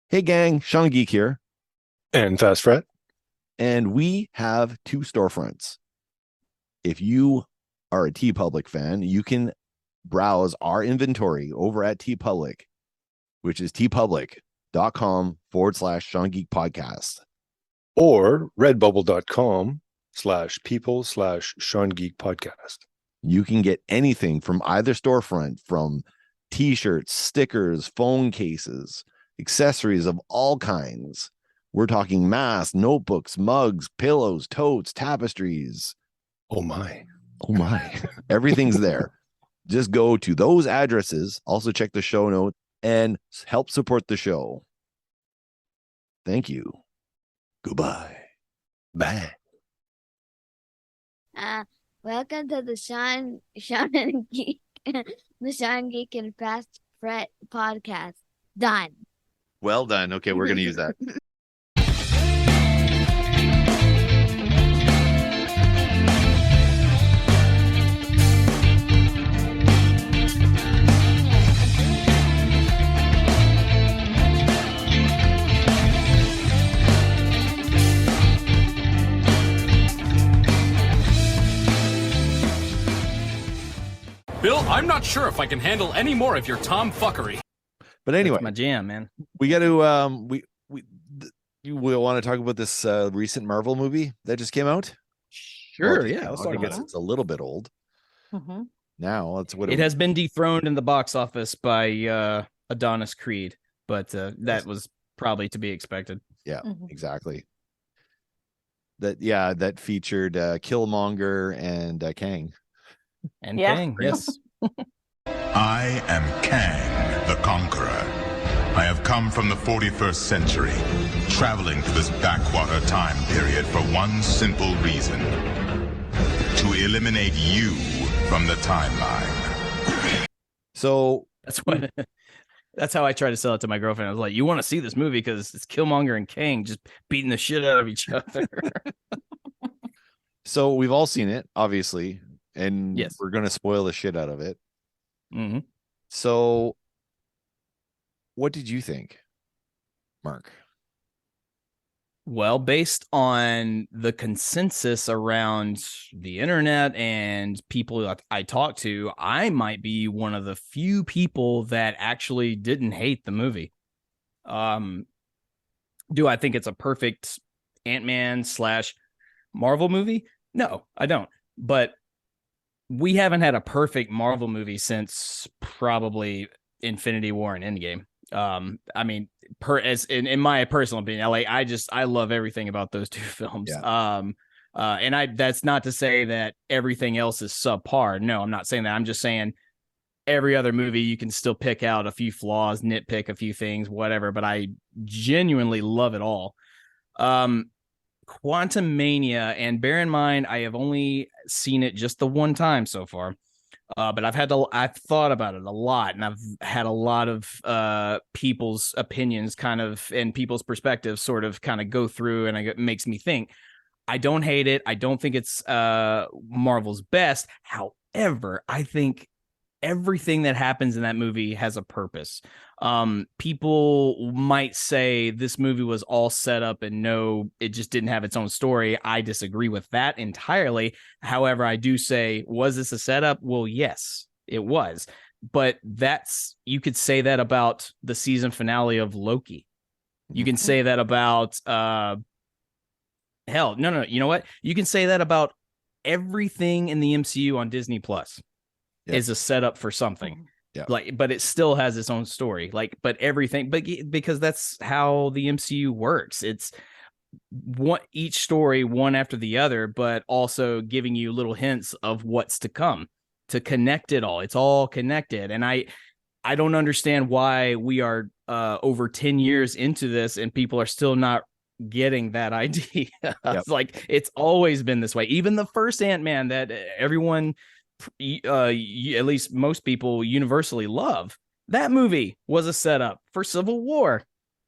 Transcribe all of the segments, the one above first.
Hey gang, Sean Geek here, And Fast Fret. and we have two storefronts. If you are a TeePublic fan, you can browse our inventory over at TeePublic, which is teepublic.com/Sean Geek Podcast. Or redbubble.com/people/Sean Geek Podcast. You can get anything from either storefront, from t-shirts, stickers, phone cases, accessories of all kinds. We're talking masks, notebooks, mugs, pillows, totes, tapestries. Oh my. Oh my. Everything's there. Just go to those addresses. Also check the show notes and help support the show. Thank you. Goodbye. Bye. Welcome to the Sean and Geek, the Sean Geek and Fast Fret podcast. Done. Well done. Okay, we're going to use that. Bill, I'm not sure if I can handle any more of your tomfuckery. But anyway, That's my jam, man. we got to you will want to talk about this recent Marvel movie that just came out. Sure, Well, yeah. Let's talk I about guess it. it's a little bit old. Now that's what It has been dethroned in the box office by Adonis Creed, but that was probably to be expected. Yeah, exactly. That featured Killmonger and Kang. And Yeah. Kang, yes. I am Kang, the Conqueror. I have come from the 41st century, traveling to this backwater time period for one simple reason: to eliminate you from the timeline. So That's how I try to sell it to my girlfriend. I was like, "You want to see this movie because it's Killmonger and Kang just beating the shit out of each other." So we've all seen it, obviously, and Yes. we're going to spoil the shit out of it. hmm So what did you think, Mark? Well, based on the consensus around the internet and people that I talk to, I might be one of the few people that actually didn't hate the movie. Do I think it's a perfect Ant-Man / Marvel movie? No, I don't. But we haven't had a perfect Marvel movie since probably Infinity War and Endgame. I mean, in my personal opinion, I love everything about those two films. Yeah. And that's not to say that everything else is subpar. No, I'm not saying that. I'm just saying every other movie you can still pick out a few flaws, nitpick a few things, whatever, but I genuinely love it all. Quantumania, and bear in mind, I have only seen it just the one time so far. But I've thought about it a lot, and I've had a lot of people's opinions kind of and people's perspectives sort of kind of go through, and it makes me think. I don't hate it. I don't think it's Marvel's best. However, I think everything that happens in that movie has a purpose. People might say this movie was all set up and no, it just didn't have its own story. I disagree with that entirely. However, I do say, was this a setup? Well, yes, it was. But you could say that about the season finale of Loki. You can say that about hell, no. You know what? You can say that about everything in the MCU on Disney Plus. Yeah. Is a setup for something. Yeah. But it still has its own story. But because that's how the MCU works. It's each story one after the other, but also giving you little hints of what's to come to connect it all. It's all connected. And I don't understand why we are over 10 years into this and people are still not getting that idea. It's like, it's always been this way. Even the first Ant-Man that everyone, at least most people universally love, that movie was a setup for Civil War,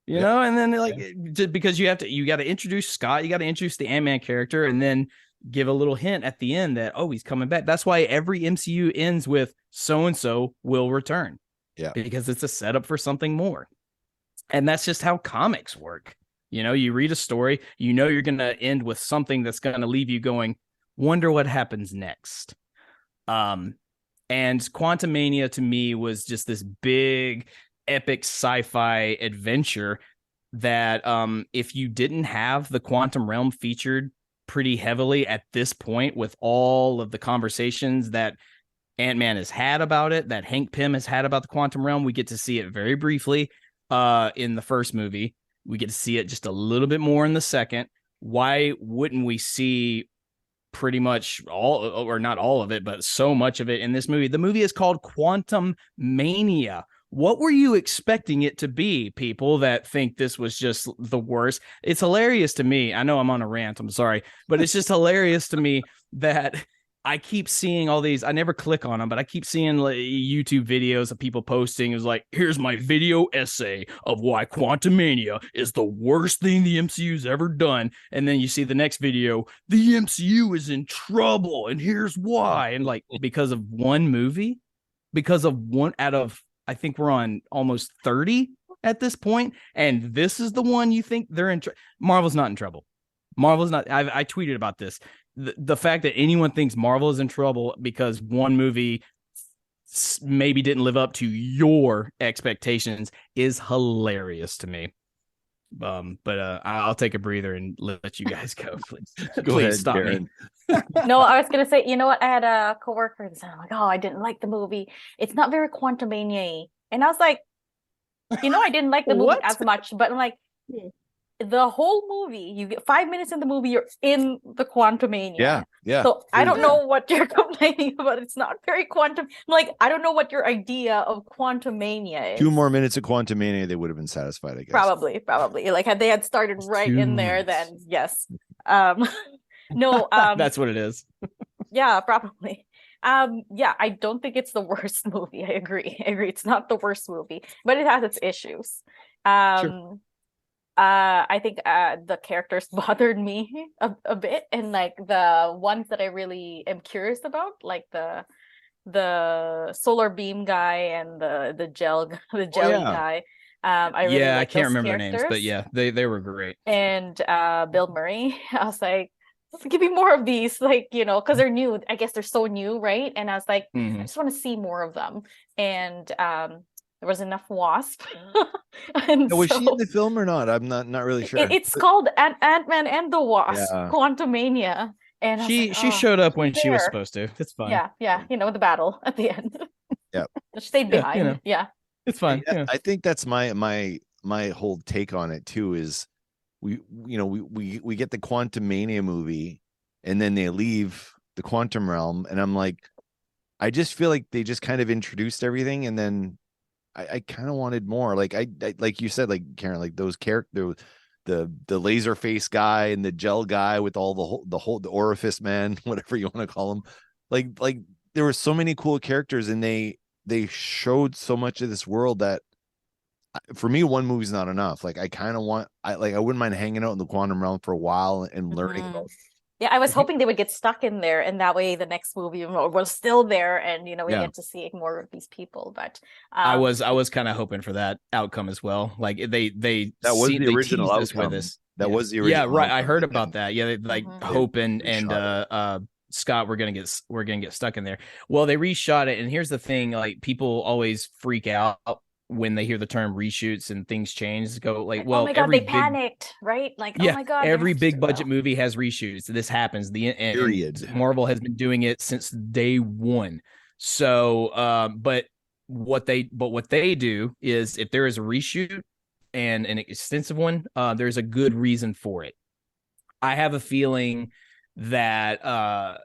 you know. And then just because you got to introduce Scott, you got to introduce the Ant-Man character, and then give a little hint at the end that he's coming back. That's why every MCU ends with so and so will return, because it's a setup for something more. And that's just how comics work. You know, you read a story, you know you're going to end with something that's going to leave you going, wonder what happens next. And Quantumania to me was just this big, epic sci-fi adventure that if you didn't have the quantum realm featured pretty heavily at this point with all of the conversations that Ant-Man has had about it, that Hank Pym has had about the quantum realm, we get to see it very briefly in the first movie. We get to see it just a little bit more in the second. Why wouldn't we see pretty much all, or not all of it, but so much of it in this movie? The movie is called Quantumania. What were you expecting it to be, people that think this was just the worst? It's hilarious to me. I know I'm on a rant, I'm sorry, but it's just hilarious to me that I keep seeing all these. I never click on them, but I keep seeing like YouTube videos of people posting. It was like, here's my video essay of why Quantumania is the worst thing the MCU's ever done. And then you see the next video, the MCU is in trouble, and here's why. And like, because of one movie, because of one out of, I think we're on almost 30 at this point, and this is the one you think they're in trouble. Marvel's not in trouble. Marvel's not. I tweeted about this. The fact that anyone thinks Marvel is in trouble because one movie maybe didn't live up to your expectations is hilarious to me. But I'll take a breather and let you guys go. Please, Go ahead, stop Karen. me. No, I was gonna say, you know what? I had a coworker that said, I'm like, oh, I didn't like the movie. It's not very Quantumania-y. And I was like, you know, I didn't like the movie What? as much, but I'm like, the whole movie, you get 5 minutes in the movie, you're in the Quantumania. Yeah. So I don't know what you're complaining about. It's not very quantum. Like, I don't know what your idea of Quantumania is. 2 more minutes of Quantumania, they would have been satisfied, I guess. Probably. Like, had they had started right in there, then yes. No, That's what it is. yeah, probably. Yeah, I don't think it's the worst movie. I agree. It's not the worst movie, but it has its issues. Sure. I think the characters bothered me a bit, and like the ones that I really am curious about, like the solar beam guy and the jelly guy. I really I like can't those remember their names, but characters. yeah, they were great. And Bill Murray, I was like, give me more of these, like, you know, because they're new. I guess they're so new, right? And I was like, I just want to see more of them. And there was enough Wasp. And Was so, she in the film or not? I'm not really sure. it's called Ant-Man and the Wasp, Yeah. Quantumania. And I was She like, oh, showed up when she was there. supposed to. It's fine. Yeah, you know, the battle at the end. Yeah. She stayed Yeah, behind. you know. Yeah. It's fine. Yeah, Yeah. I think that's my whole take on it too. Is we get the Quantumania movie, and then they leave the quantum realm, and I'm like, I just feel like they just kind of introduced everything, and then I kind of wanted more. Like I like you said, like Karen, like those characters, the laser face guy and the gel guy with all the orifice man, whatever you want to call him. Like there were so many cool characters, and they showed so much of this world that for me, one movie's not enough. Like I kind of want, I wouldn't mind hanging out in the quantum realm for a while and learning about it. Yeah, I was hoping they would get stuck in there, and that way the next movie was still there, and you know we get to see more of these people. But I was kind of hoping for that outcome as well. Like they that was the original outcome. That was the original. Yeah, right. I outcome. heard about that. Yeah, they, like Hope and Reshot Scott we're gonna get stuck in there. Well, they reshot it, and here's the thing: like people always freak out when they hear the term reshoots and things change. Go like, well, oh my god, they panicked, right? Like, yeah, oh my god, every big budget movie has reshoots. This happens. Period. Marvel has been doing it since day one. So, but what they do is if there is a reshoot and an extensive one, there's a good reason for it. I have a feeling that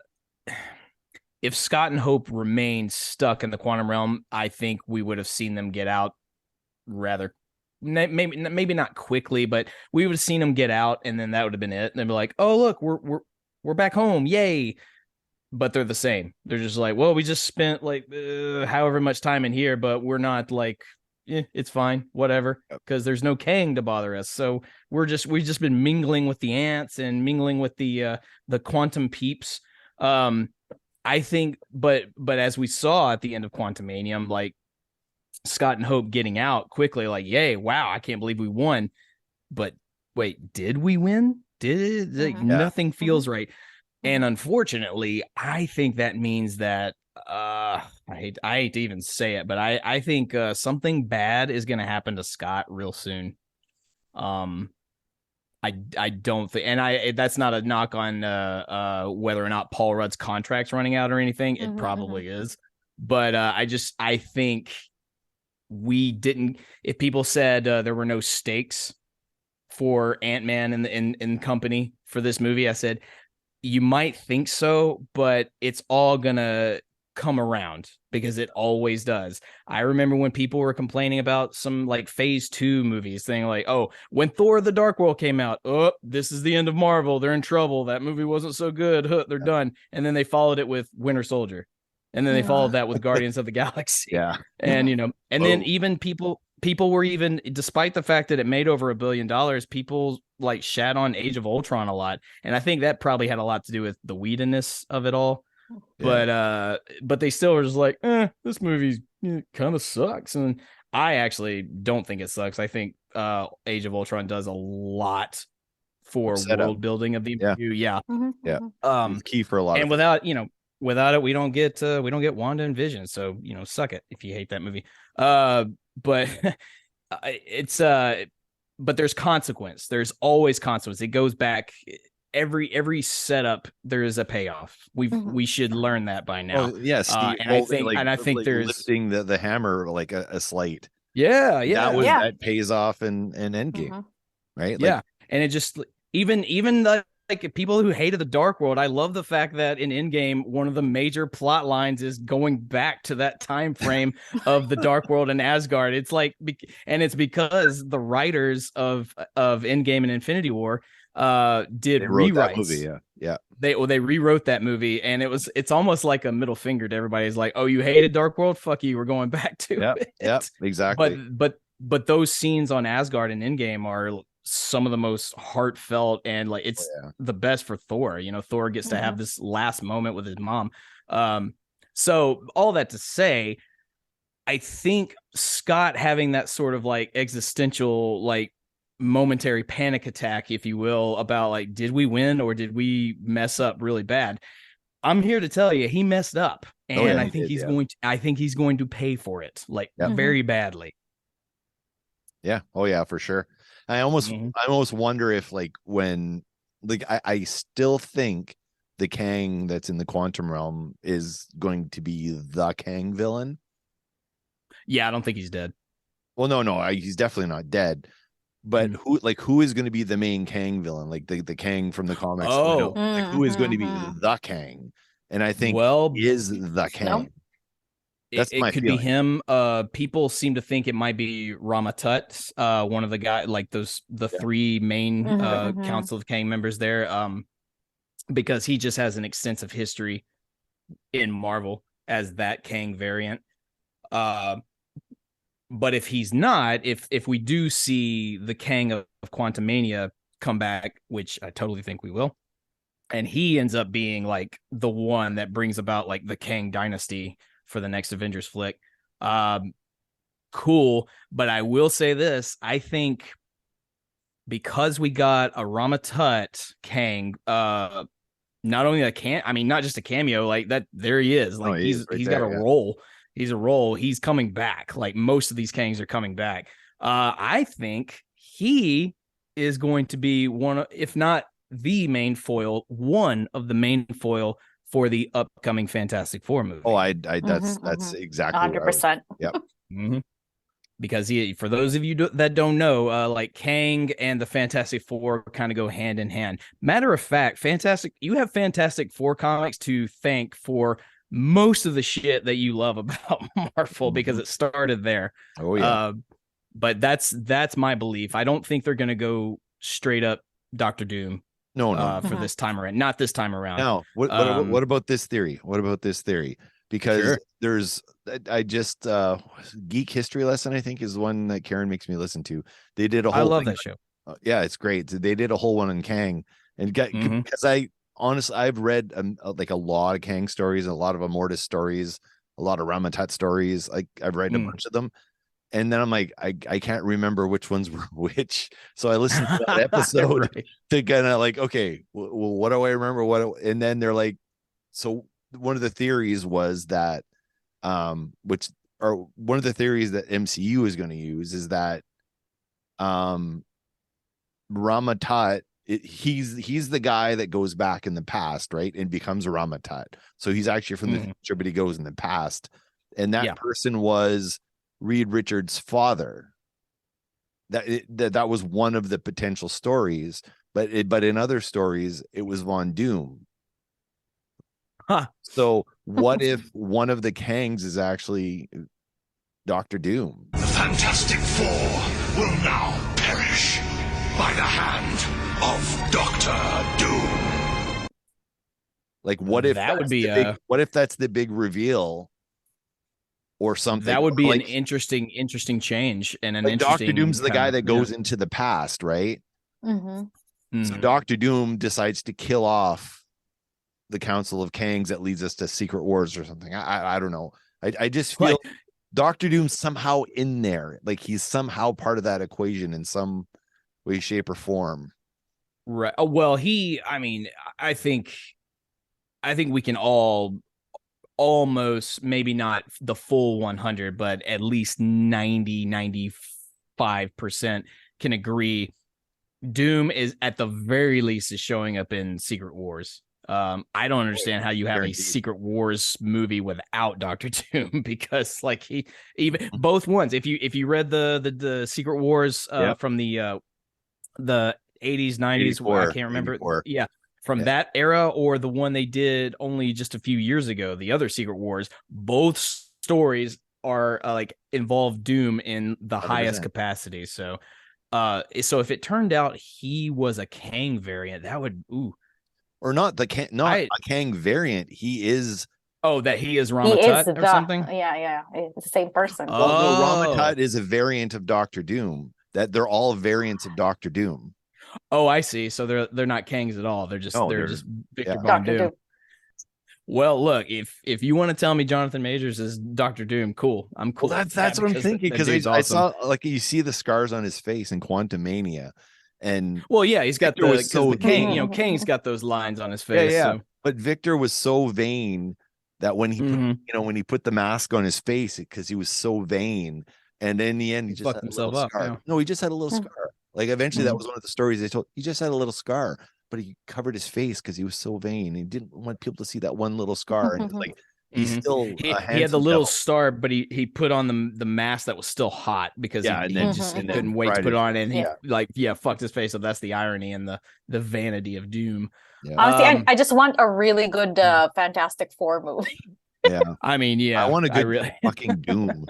if Scott and Hope remained stuck in the quantum realm, I think we would have seen them get out rather, maybe not quickly, but we would have seen them get out, and then that would have been it. And they'd be like, "Oh, look, we're back home, yay!" But they're the same. They're just like, "Well, we just spent like however much time in here, but we're not like, it's fine, whatever," because there's no Kang to bother us. So we've just been mingling with the ants and mingling with the quantum peeps. I think, but as we saw at the end of Quantumania, like Scott and Hope getting out quickly, like, yay, wow, I can't believe we won. But wait, did we win? Did it? Like, nothing feels right. And unfortunately, I think that means that I hate to even say it, but I think something bad is going to happen to Scott real soon. I don't think, and that's not a knock on whether or not Paul Rudd's contract's running out or anything. It probably is, but I think we didn't. If people said there were no stakes for Ant-Man and company for this movie, I said you might think so, but it's all gonna come around because it always does. I remember when people were complaining about some like phase 2 movies, saying like, oh, when Thor the Dark World came out, oh, this is the end of Marvel, they're in trouble, that movie wasn't so good, they're done. And then they followed it with Winter Soldier, and then they followed that with Guardians of the Galaxy. And and then even people were, even despite the fact that it made over $1 billion, people like shat on Age of Ultron a lot, and I think that probably had a lot to do with the weediness of it all. But they still were just like, this movie kind of sucks. And I actually don't think it sucks. I think Age of Ultron does a lot for world building of the MCU. It's key for a lot. And without it, we don't get Wanda and Vision. So suck it if you hate that movie. But it's but there's consequence. There's always consequence. It goes back. Every setup, there is a payoff. We should learn that by now. Yes, and I think there's lifting the hammer like a slate. That pays off in Endgame, right? And it just even like people who hated the Dark World, I love the fact that in Endgame, one of the major plot lines is going back to that time frame of the Dark World and Asgard. It's like, and it's because the writers of Endgame and Infinity War did rewrites. They rewrote that movie, and it's almost like a middle finger to everybody. It's like, oh, you hated Dark World, fuck you, we're going back to it. Exactly. But those scenes on Asgard and Endgame are some of the most heartfelt, and like it's the best for Thor. Thor gets to have this last moment with his mom. So all that to say, I think Scott having that sort of like existential, like momentary panic attack, if you will, about like, did we win or did we mess up really bad? I'm here to tell you, he messed up, and I think he's going to pay for it, like very badly. For sure. I almost wonder if like when like I still think the Kang that's in the quantum realm is going to be the Kang villain. I don't think he's dead. Well, no, he's definitely not dead. But who is going to be the main Kang villain? Like the Kang from the comics. Who is going to be the Kang? And I think is the Kang. It could be him. People seem to think it might be Rama Tut, one of the guys, like the 3 main Council of Kang members there, because he just has an extensive history in Marvel as that Kang variant. But if he's not, if we do see the Kang of Quantumania come back, which I totally think we will, and he ends up being like the one that brings about like the Kang dynasty for the next Avengers flick, cool. But I will say this, I think because we got a Rama Tut Kang, not only not just a cameo, like that, there he is, like he's got a role. He's a role. He's coming back. Like most of these Kangs are coming back. I think he is going to be one, if not the main foil, one of the main foil for the upcoming Fantastic Four movie. That's exactly 100%. Yep. Because for those of you that don't know, like Kang and the Fantastic Four kind of go hand in hand. Matter of fact, you have Fantastic Four comics to thank for most of the shit that you love about Marvel, because it started there. But that's my belief. I don't think they're going to go straight up Doctor Doom. No. For this time around, not this time around. Now, what about this theory? Because there's, I just Geek History Lesson, I think, is one that Karen makes me listen to. They did a whole. I love that show. It's great. They did a whole one on Kang, and because honestly, I've read like a lot of Kang stories, a lot of Immortus stories, a lot of Rama Tut stories. Like I've read a bunch of them, And then I'm like, I can't remember which ones were which. So I listened to that episode Right. to kind of like, okay, well, what do I remember? And then they're like, so one of the theories was that, one of the theories that MCU is going to use is that, Rama-Tut, he's the guy that goes back in the past, right, and becomes Rama-Tut. So he's actually from the future, but he goes in the past, and that person was Reed Richards' father. That was one of the potential stories, but in other stories it was Von Doom. Huh. So what if one of the Kangs is actually Doctor Doom? The Fantastic Four will now perish by the hand of Doctor Doom. Like, what if that would be what if that's the big reveal or something? That would be like, an interesting change and an like interesting. Doctor Doom's the guy that goes into the past, right? So Doctor Doom decides to kill off the Council of Kangs that leads us to Secret Wars or something. I don't know. I just feel Doctor Doom's somehow in there, like he's somehow part of that equation in some way, shape, or form. Right. Oh, well, I think we can all almost, maybe not the full 100, but at least 95% can agree Doom is at the very least is showing up in Secret Wars. I don't understand how you have a Secret Wars movie without Doctor Doom, because like he even both ones. If you read the Secret Wars from the 80s, 90s, I can't remember. 84. Yeah. From that era, or the one they did only just a few years ago, the other Secret Wars, both stories are like involve Doom in the 100%. highest capacity. So if it turned out he was a Kang variant, that would or not a Kang variant. He is that he is Rama-Tut or something. Yeah, it's the same person. Well, no, Rama-Tut is a variant of Doctor Doom. That they're all variants of Doctor Doom. Oh, I see. So they're not Kangs at all. They're just Victor Von Doom. Well, look, if you want to tell me Jonathan Majors is Doctor Doom, cool. I'm cool. Well, that's what I'm thinking, because I saw, like, you see the scars on his face in Quantumania, and he's got the Kang. Kang's got those lines on his face. Yeah. So. But Victor was so vain that when he when he put the mask on his face, because he was so vain, and in the end he just fucked had himself a little up. scar. Yeah. No, he just had a little scar. Like, eventually that was one of the stories they told. He just had a little scar, but he covered his face because he was so vain. He didn't want people to see that one little scar. And like, he's still he had the little star, but he put on the mask that was still hot, because he couldn't wait to put it on, and he fucked his face up. That's the irony and the vanity of Doom. Yeah. Honestly, I just want a really good Fantastic Four movie. Yeah, I want a good fucking Doom.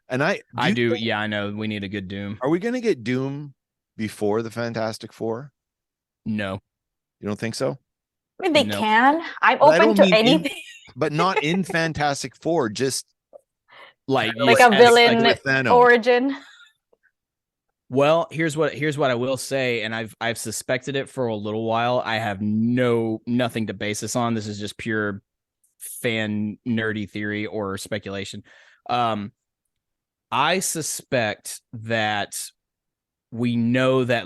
And I do. Yeah, I know we need a good Doom. Are we gonna get Doom before the Fantastic Four? No, you don't think so? I mean, they can. I'm open to anything, but not in Fantastic Four. Just like a villain origin. Well, here's what I will say, and I've suspected it for a little while. I have nothing to base this on. This is just pure fan nerdy theory or speculation. I suspect that we know that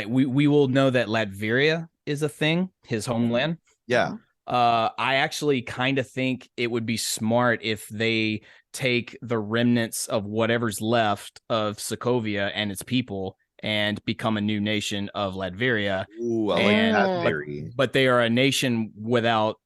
we will know that Latveria is a thing, his homeland. Yeah. I actually kind of think it would be smart if they take the remnants of whatever's left of Sokovia and its people and become a new nation of Latveria. Ooh, I like that theory. But they are a nation without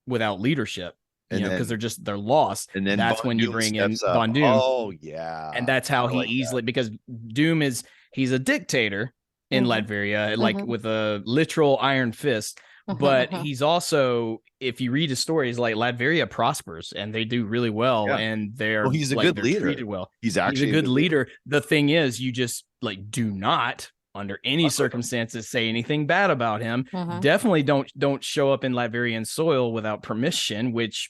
leadership. Because they're lost, and then that's when you bring in Von Doom. Oh yeah, and that's how he easily because Doom he's a dictator in Latveria, like with a literal iron fist. But he's also, if you read his stories, like Latveria prospers and they do really well, and he's a good leader. Treated well. He's actually a good leader. The thing is, you just do not, under any circumstances, say anything bad about him. Definitely don't show up in Latvian soil without permission, which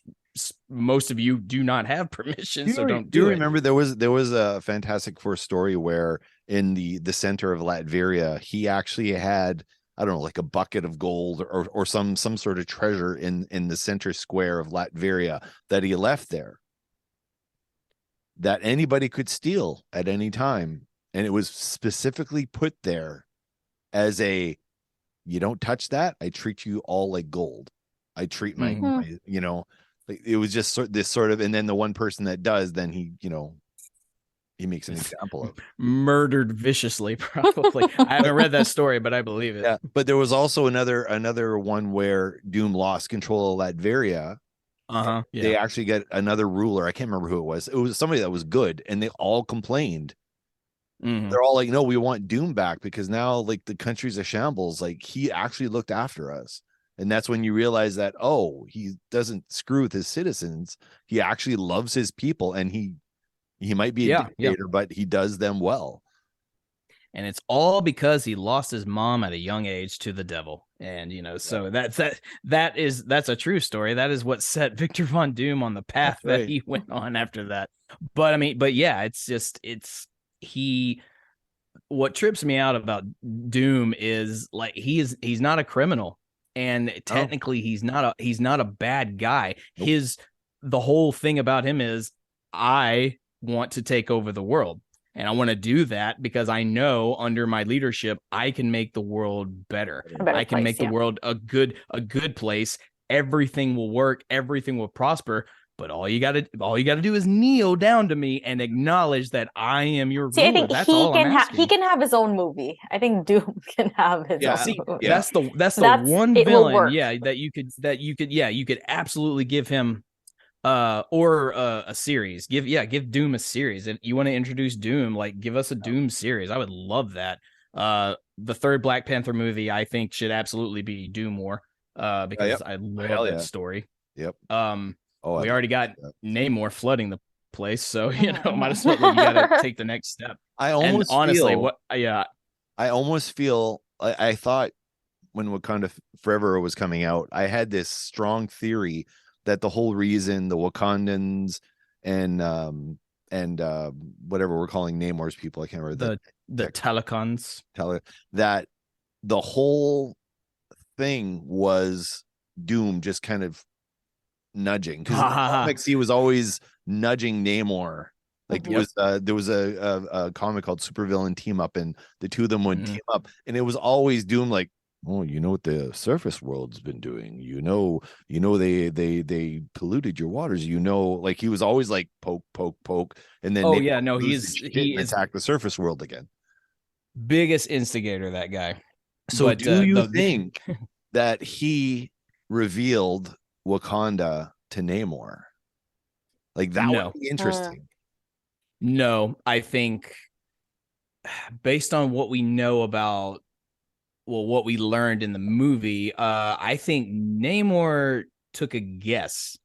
most of you do not have permission. So don't do it. Remember there was a Fantastic Four story where in the center of Latveria, he actually had, I don't know, like a bucket of gold or some sort of treasure in the center square of Latveria that he left there. that anybody could steal at any time. And it was specifically put there as you don't touch that. I treat you all like gold. I treat my like, it was just this sort of, and then the one person that does, then he makes an example of murdered viciously. Probably. I haven't read that story, but I believe it. Yeah, but there was also another one where Doom lost control of Latveria. Yeah. They actually got another ruler. I can't remember who it was. It was somebody that was good, and they all complained. They're all like, no, we want Doom back because now like the country's a shambles. Like he actually looked after us. And that's when you realize that, oh, he doesn't screw with his citizens. He actually loves his people, and he might be a dictator, but he does them well. And it's all because he lost his mom at a young age to the devil. And, so that's a true story. That is what set Victor Von Doom on the path that he went on after that. But yeah, what trips me out about Doom is like, he's not a criminal, and technically he's not a bad guy. Nope. The whole thing about him is, I want to take over the world. And I want to do that because I know under my leadership, I can make the world better. I can make the world a good place. Everything will work. Everything will prosper. But all you got to do is kneel down to me and acknowledge that I am your ruler. I think that's all I'm asking. He can have his own movie. I think Doom can have his own movie. That's the one villain, that you could absolutely give him or a series. Give Doom a series. If you want to introduce Doom, like give us a Doom series. I would love that. The third Black Panther movie, I think, should absolutely be Doom War, because I love that story. Yep. We already got Namor flooding the place, so might as well, you gotta take the next step. I almost feel I thought when Wakanda Forever was coming out, I had this strong theory that the whole reason the Wakandans and whatever we're calling Namor's people, I can't remember the Telecons, that the whole thing was Doom just kind of nudging, because in the comics he was always nudging Namor. Like there was a comic called Supervillain Team Up, and the two of them would team up, and it was always Doom like, oh, you know what the surface world's been doing, they polluted your waters, like he was always like poke, and then he attacked the surface world again. Biggest instigator, that guy. So do you think that he revealed Wakanda to Namor? Like that would be interesting. No, I think based on what we know about, what we learned in the movie, I think Namor took a guess.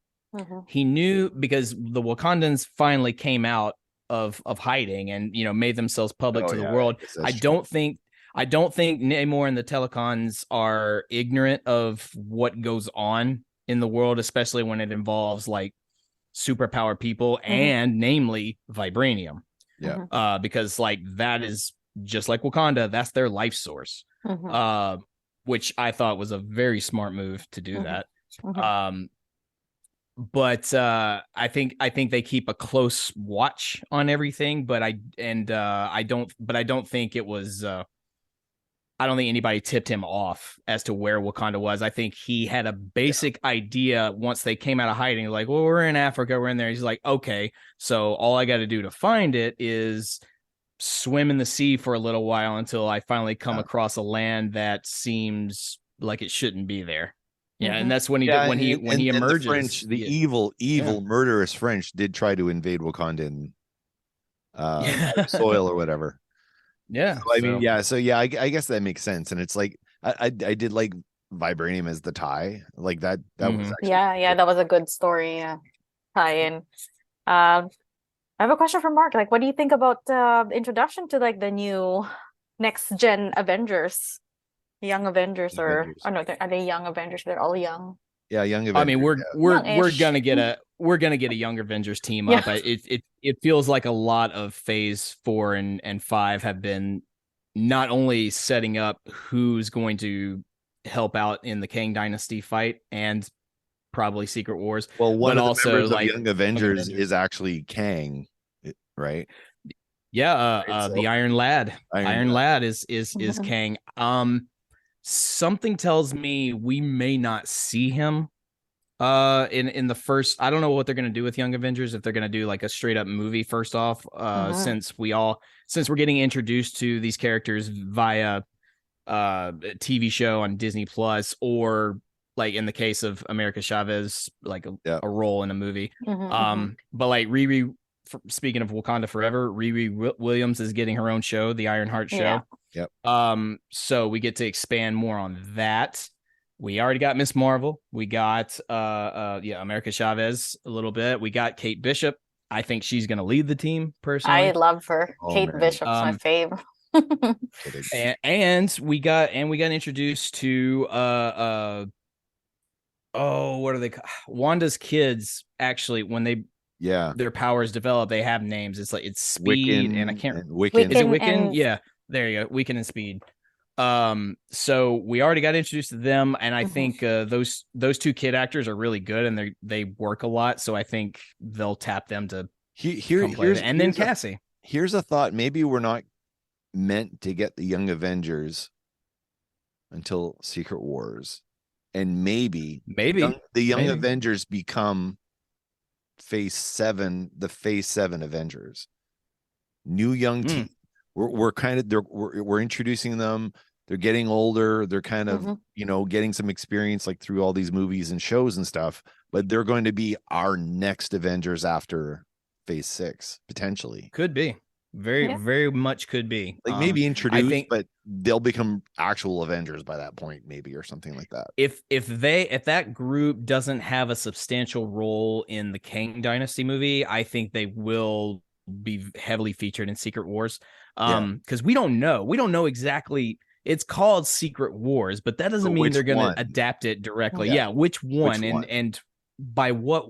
He knew, because the Wakandans finally came out of hiding and made themselves public to the world. I don't think Namor and the Telecons are ignorant of what goes on in the world, especially when it involves like superpower people and namely vibranium. Because like that is just like Wakanda, that's their life source. Which I thought was a very smart move to do that. But I think they keep a close watch on everything, but I don't think it was I don't think anybody tipped him off as to where Wakanda was. I think he had a basic idea once they came out of hiding, like, well, we're in Africa, we're in there. He's like, okay, so all I got to do to find it is swim in the sea for a little while until I finally come across a land that seems like it shouldn't be there. And that's when he emerges. The evil, murderous French did try to invade Wakandan soil or whatever. Yeah. So, I guess that makes sense. And it's like I did like vibranium as the tie, like that was actually that was a good story tie-in. I have a question for Mark. Like, what do you think about the introduction to like the new next gen Avengers, Young Avengers, or no, are they Young Avengers? They're all young. Yeah, Young Avengers. I mean, we're gonna get a Young Avengers team up. It feels like a lot of Phase 4 and 5 have been not only setting up who's going to help out in the Kang Dynasty fight and probably Secret Wars. Well, one of the members of Young Avengers is actually Kang. right? Yeah, Right, so- the Iron Lad. Iron Lad is Mhm. Kang. Something tells me we may not see him in the first. I don't know what they're gonna do with Young Avengers, if they're gonna do like a straight up movie first off, since we're getting introduced to these characters via a TV show on Disney Plus, or like in the case of America Chavez, like a role in a movie. But like Riri, speaking of Wakanda Forever, Riri Williams is getting her own show, the Ironheart show. Yep. So we get to expand more on that. We already got Miss Marvel. We got America Chavez a little bit. We got Kate Bishop. I think she's gonna lead the team personally. I love her. Oh, Kate man. Bishop's my fave. and we got introduced to what are they Wanda's kids. Actually, when their powers develop, they have names. It's Speed Wiccan and I can't Wiccan. Is it Wiccan? and- Yeah, there you go. Wiccan and Speed. So we already got introduced to them, and I think those two kid actors are really good, and they work a lot. So I think they'll tap them to come play it. And then Cassie. Here's a thought. Maybe we're not meant to get the Young Avengers until Secret Wars, and maybe the Young Avengers become the phase 7 Avengers, new young team. We're introducing them. They're getting older. They're kind of getting some experience like through all these movies and shows and stuff, but they're going to be our next Avengers after phase 6 potentially. Could be. Very much could be. Like maybe introduced, but they'll become actual Avengers by that point, maybe, or something like that. If that group doesn't have a substantial role in the Kang Dynasty movie, I think they will be heavily featured in Secret Wars. Because we don't know exactly. It's called Secret Wars, but that doesn't mean they're going to adapt it directly. Yeah, which one? And by what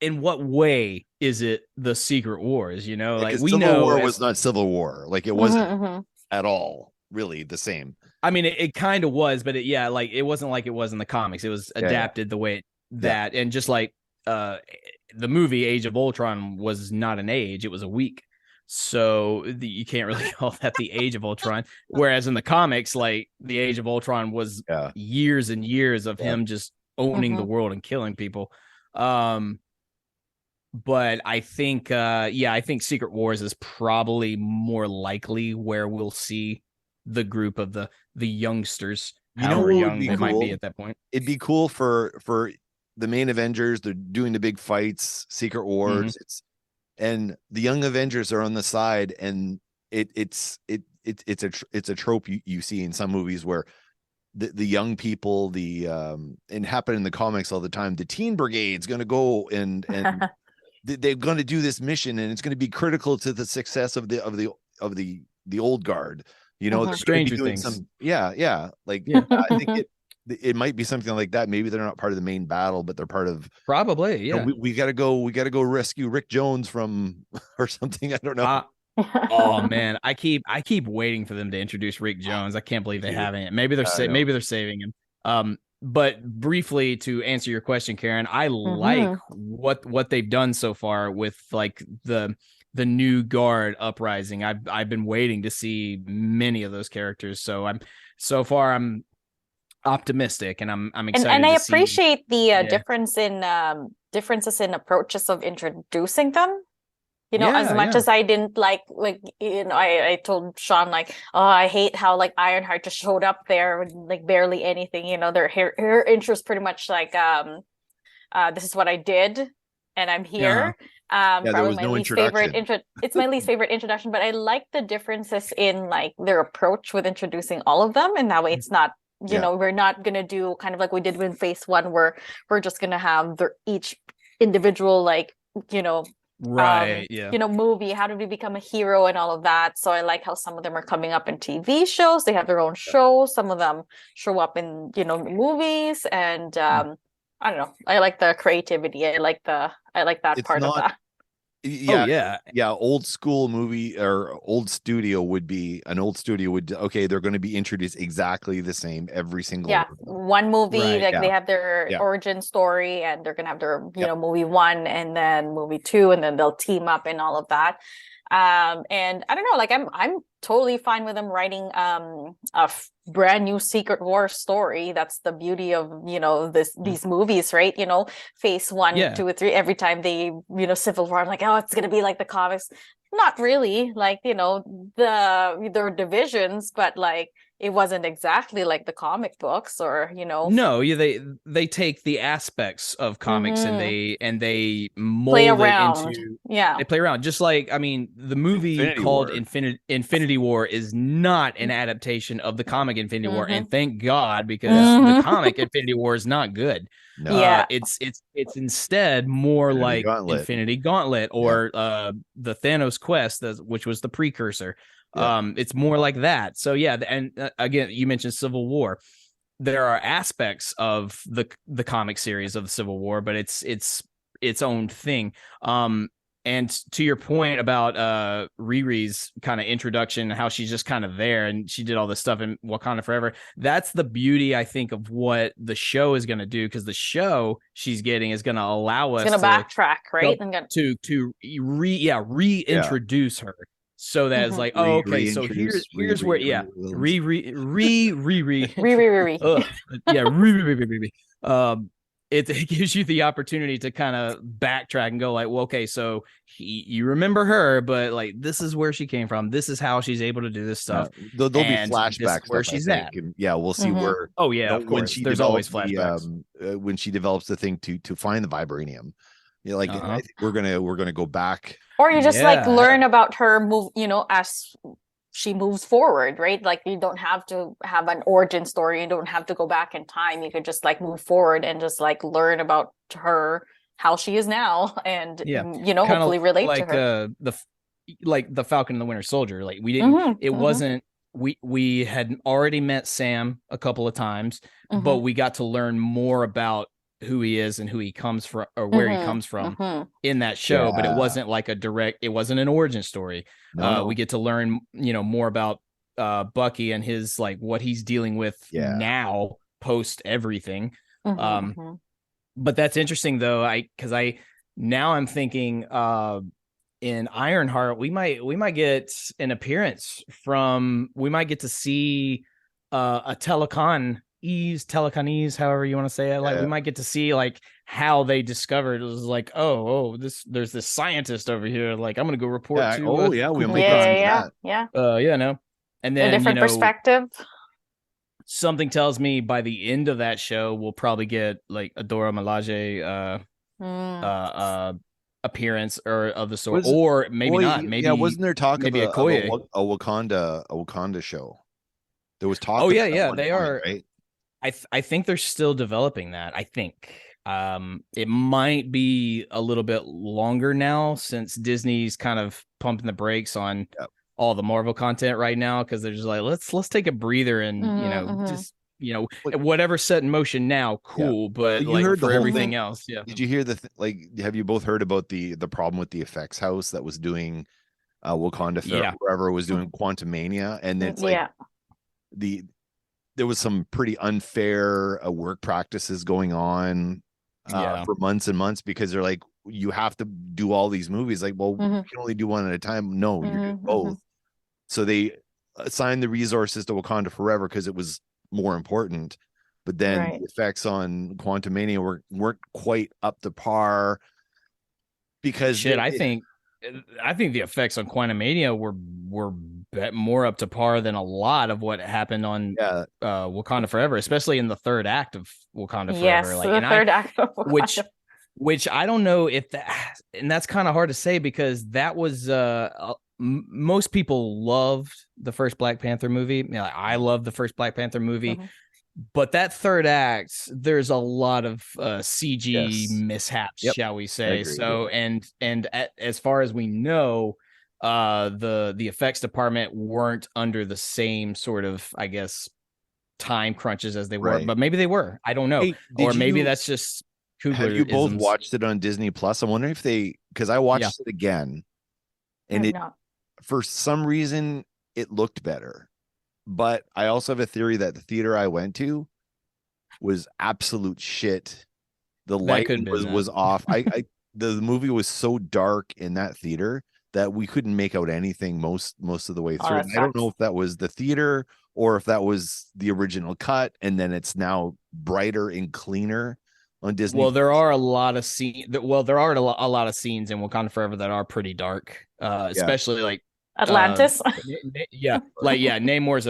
in what way is it the Secret Wars? Like we Civil War was not Civil War. Like it wasn't at all really the same. I mean, it kind of was, but it wasn't like it was in the comics. It was adapted the way that, and just like the movie Age of Ultron was not an age; it was a week. So you can't really call that the Age of Ultron. Whereas in the comics, like the Age of Ultron was years and years of him just owning the world and killing people. But I think, I think Secret Wars is probably more likely where we'll see the group of the youngsters. However young they might be at that point. It'd be cool for the main Avengers. They're doing the big fights, Secret Wars. And the Young Avengers are on the side, and it's a trope you see in some movies where the young people, and happen in the comics all the time. The Teen Brigade's going to go and they're going to do this mission, and it's going to be critical to the success of the old guard. Stranger Things. I think it might be something like that. Maybe they're not part of the main battle, but they're part of probably. Yeah, we gotta go rescue Rick Jones from or something. I don't know. Oh man, I keep waiting for them to introduce Rick Jones. I can't believe they haven't. Maybe they're saving him. But briefly to answer your question, Karen, I like what they've done so far with like the new guard uprising. I've been waiting to see many of those characters. So I'm optimistic, and I'm excited. And I appreciate the differences in approaches of introducing them. As much as I didn't I told Sean I hate how Ironheart just showed up there with barely anything. Her interest pretty much this is what I did and I'm here. Probably my least favorite it's my least favorite introduction, but I like the differences in their approach with introducing all of them, and that way it's not we're not gonna do kind of like we did with phase 1 where we're just gonna have their each individual movie, how did we become a hero and all of that. So I like how some of them are coming up in TV shows. They have their own shows. Some of them show up in movies, and I don't know, I like the creativity. I like that part of that. Yeah, Oh yeah. yeah. Old school movie or old studio would be okay. They're going to be introduced exactly the same every single. Yeah, one movie, Right, like yeah, they have their yeah. origin story, and they're gonna have their, you Yep. know, movie one and then movie two, and then they'll team up and all of that. And I don't know, like I'm totally fine with them writing brand new Secret War story. That's the beauty of, you know, these movies, right? You know, phase one, Yeah. 2 or 3, every time they, you know, Civil War, I'm like, oh, it's gonna be like the comics. Not really, like, you know, there are divisions, but like it wasn't exactly like the comic books, or, you know. No, yeah, they take the aspects of comics and they mold Play it around. into Yeah. they play around. Just like, I mean, the movie Infinity called War. Infinity War is not an adaptation of the comic Infinity War, and thank God, because the comic Infinity War is not good. No. Yeah. It's instead more Infinity like Gauntlet. Infinity Gauntlet or the Thanos Quest, which was the precursor. Yeah. It's more like that. So yeah, and again, you mentioned Civil War. There are aspects of the comic series of the Civil War, but it's its own thing. And to your point about Riri's kind of introduction, how she's just kind of there and she did all this stuff in Wakanda Forever. That's the beauty, I think, of what the show is going to do, because the show she's getting is going to allow us It's gonna backtrack, right? to reintroduce her. So that it's like, oh, okay, so here's where, yeah, it gives you the opportunity to kind of backtrack and go like, well, okay, so you remember her, but like this is where she came from. This is how she's able to do this stuff. There'll be flashbacks where she's at. And, yeah, we'll see where. Oh yeah, of when course. she There's always flashbacks. When she develops the thing to find the vibranium. You know, like I think we're gonna go back. Or you just like learn about her move, you know, as she moves forward, right? Like you don't have to have an origin story. You don't have to go back in time. You could just like move forward and just like learn about her, how she is now, and you know, Kinda hopefully relate like, to her. the Falcon and the Winter Soldier. Like we didn't. It wasn't. We had already met Sam a couple of times, but we got to learn more about who he is and who he comes from, or where he comes from in that show. But it wasn't like it wasn't an origin story. No. We get to learn, you know, more about Bucky and his, like, what he's dealing with now post everything. But that's interesting though. Now I'm thinking in Ironheart, we might get an appearance from, we might get to see a Teleconese, however you want to say it. Like we might get to see like how they discovered it. Was like, there's this scientist over here. Like I'm gonna go report to. We might yeah. And then a different perspective. Something tells me by the end of that show, we'll probably get like a Dora Milaje appearance or of the sort, or maybe not. Maybe wasn't there talk maybe of a Wakanda show? There was talk. They are. Right? I think they're still developing that. I think it might be a little bit longer now, since Disney's kind of pumping the brakes on all the Marvel content right now, because they're just like, let's take a breather and just whatever's set in motion now, cool. But you like heard for everything else, Did you hear have you both heard about the problem with the effects house that was doing Wakanda Forever was doing Quantumania, and it's like there was some pretty unfair work practices going on for months and months, because they're like, you have to do all these movies. Like, well, you can only do one at a time. No, you're doing both. So they assigned the resources to Wakanda Forever because it was more important. But then the effects on Quantumania weren't quite up to par, because I think the effects on Quantumania were more up to par than a lot of what happened on Wakanda Forever, especially in the third act of Wakanda Forever. Yes, the third act of Wakanda. Which I don't know if that, and that's kind of hard to say, because that was most people loved the first Black Panther movie. You know, I love the first Black Panther movie. But that third act, there's a lot of CG mishaps, shall we say? So, and as far as we know, the effects department weren't under the same sort of, I guess, time crunches as they were. But maybe they were. I don't know. Or maybe that's just Have you both watched it on Disney Plus? I'm wondering if because I watched it again, and for some reason it looked better. But I also have a theory that the theater I went to was absolute shit. The lighting was off. The movie was so dark in that theater that we couldn't make out anything most of the way through. I don't know if that was the theater or if that was the original cut, and then it's now brighter and cleaner on Disney. Well, there are a lot of scenes. Well, there are a lot of scenes in Wakanda Forever that are pretty dark, especially like Atlantis. Namor's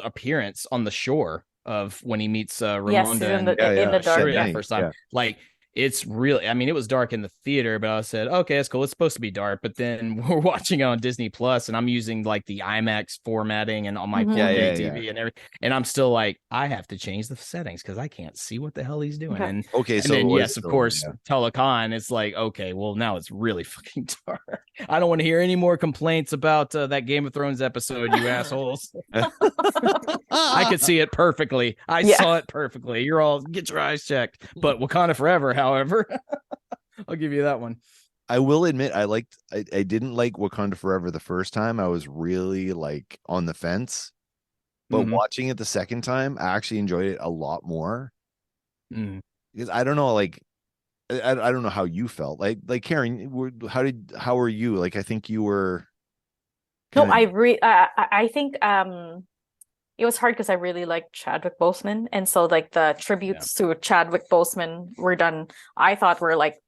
appearance on the shore of when he meets Ramonda in the dark first time. Like, it's really, I mean, it was dark in the theater, but I said, okay, that's cool. It's supposed to be dark. But then we're watching it on Disney Plus, and I'm using like the IMAX formatting and on my 4K TV and everything. And I'm still like, I have to change the settings because I can't see what the hell he's doing. And then yes, of course, Telecon, it's like, okay, well, now it's really fucking dark. I don't want to hear any more complaints about that Game of Thrones episode, you assholes. I could see it perfectly. I saw it perfectly. You're all, get your eyes checked. But Wakanda Forever, however, I'll give you that one. I will admit I didn't like Wakanda Forever the first time. I was really like on the fence, but watching it the second time, I actually enjoyed it a lot more. Because I don't know, like I don't know how you felt. Like Karen, how were you? Like, I think you were I think it was hard because I really liked Chadwick Boseman, and so like the tributes to Chadwick Boseman were done. I thought were like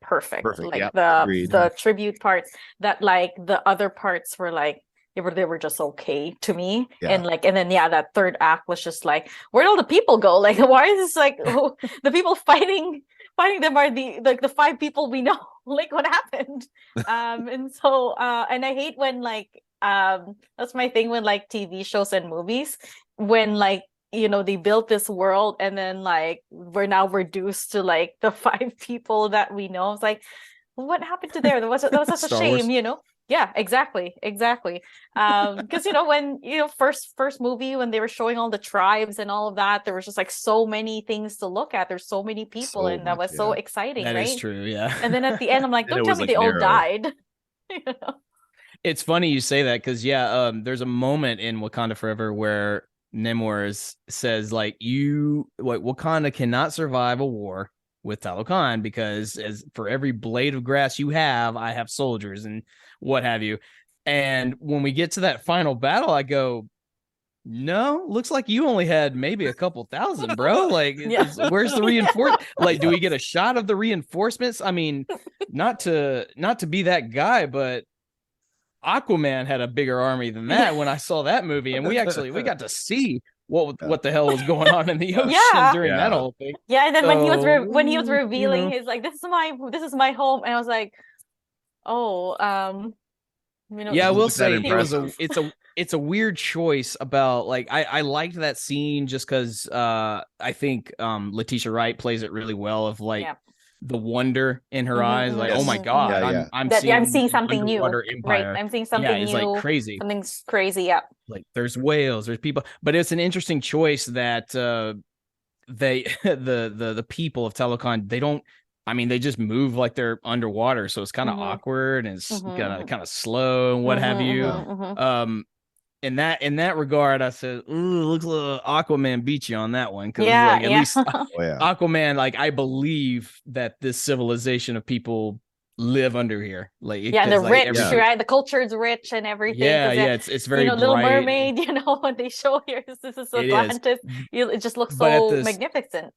perfect. Like the tribute parts that like the other parts were like they were just okay to me. And then that third act was just like, where'd all the people go? Like, why is this like the people fighting them are the 5 people we know? Like, what happened? And I hate when like that's my thing when like TV shows and movies, when like, you know, they built this world and then like we're now reduced to like the 5 people that we know. It's like, what happened to there? That was such a shame, you know? Yeah, exactly. Because you know, when first movie, when they were showing all the tribes and all of that, there was just like so many things to look at. There's so many people, and that was so exciting. That right? is true, yeah. And then at the end, I'm like, don't tell me they all died. You know? It's funny you say that because there's a moment in Wakanda Forever where Namor says like, Wakanda cannot survive a war with Talokan because as for every blade of grass you have, I have soldiers and what have you. And when we get to that final battle, I go, no, looks like you only had maybe a couple thousand, bro. Like, where's the reinforcement? Like, do we get a shot of the reinforcements? I mean, not to be that guy, but Aquaman had a bigger army than that when I saw that movie, and we got to see what the hell was going on in the ocean during that whole thing. Yeah, and then when he was revealing his like, this is my home, and I was like, I will say it's a weird choice about like I liked that scene just because I think Letitia Wright plays it really well of like the wonder in her eyes, like, oh my god, I'm seeing something new. Right, I'm seeing something new. It's like crazy. Something's crazy. Yeah, like there's whales, there's people, but it's an interesting choice that the people of Telecon, they don't. I mean, they just move like they're underwater, so it's kind of awkward and it's kind of slow and what have you. In that regard, I said, looks like Aquaman beat you on that one. Because at least Aquaman, like, I believe that this civilization of people live under here. Like, and they're rich, right? The culture is rich and everything. It's very Little Mermaid, when they show here, this is Atlantis. It just looks so magnificent.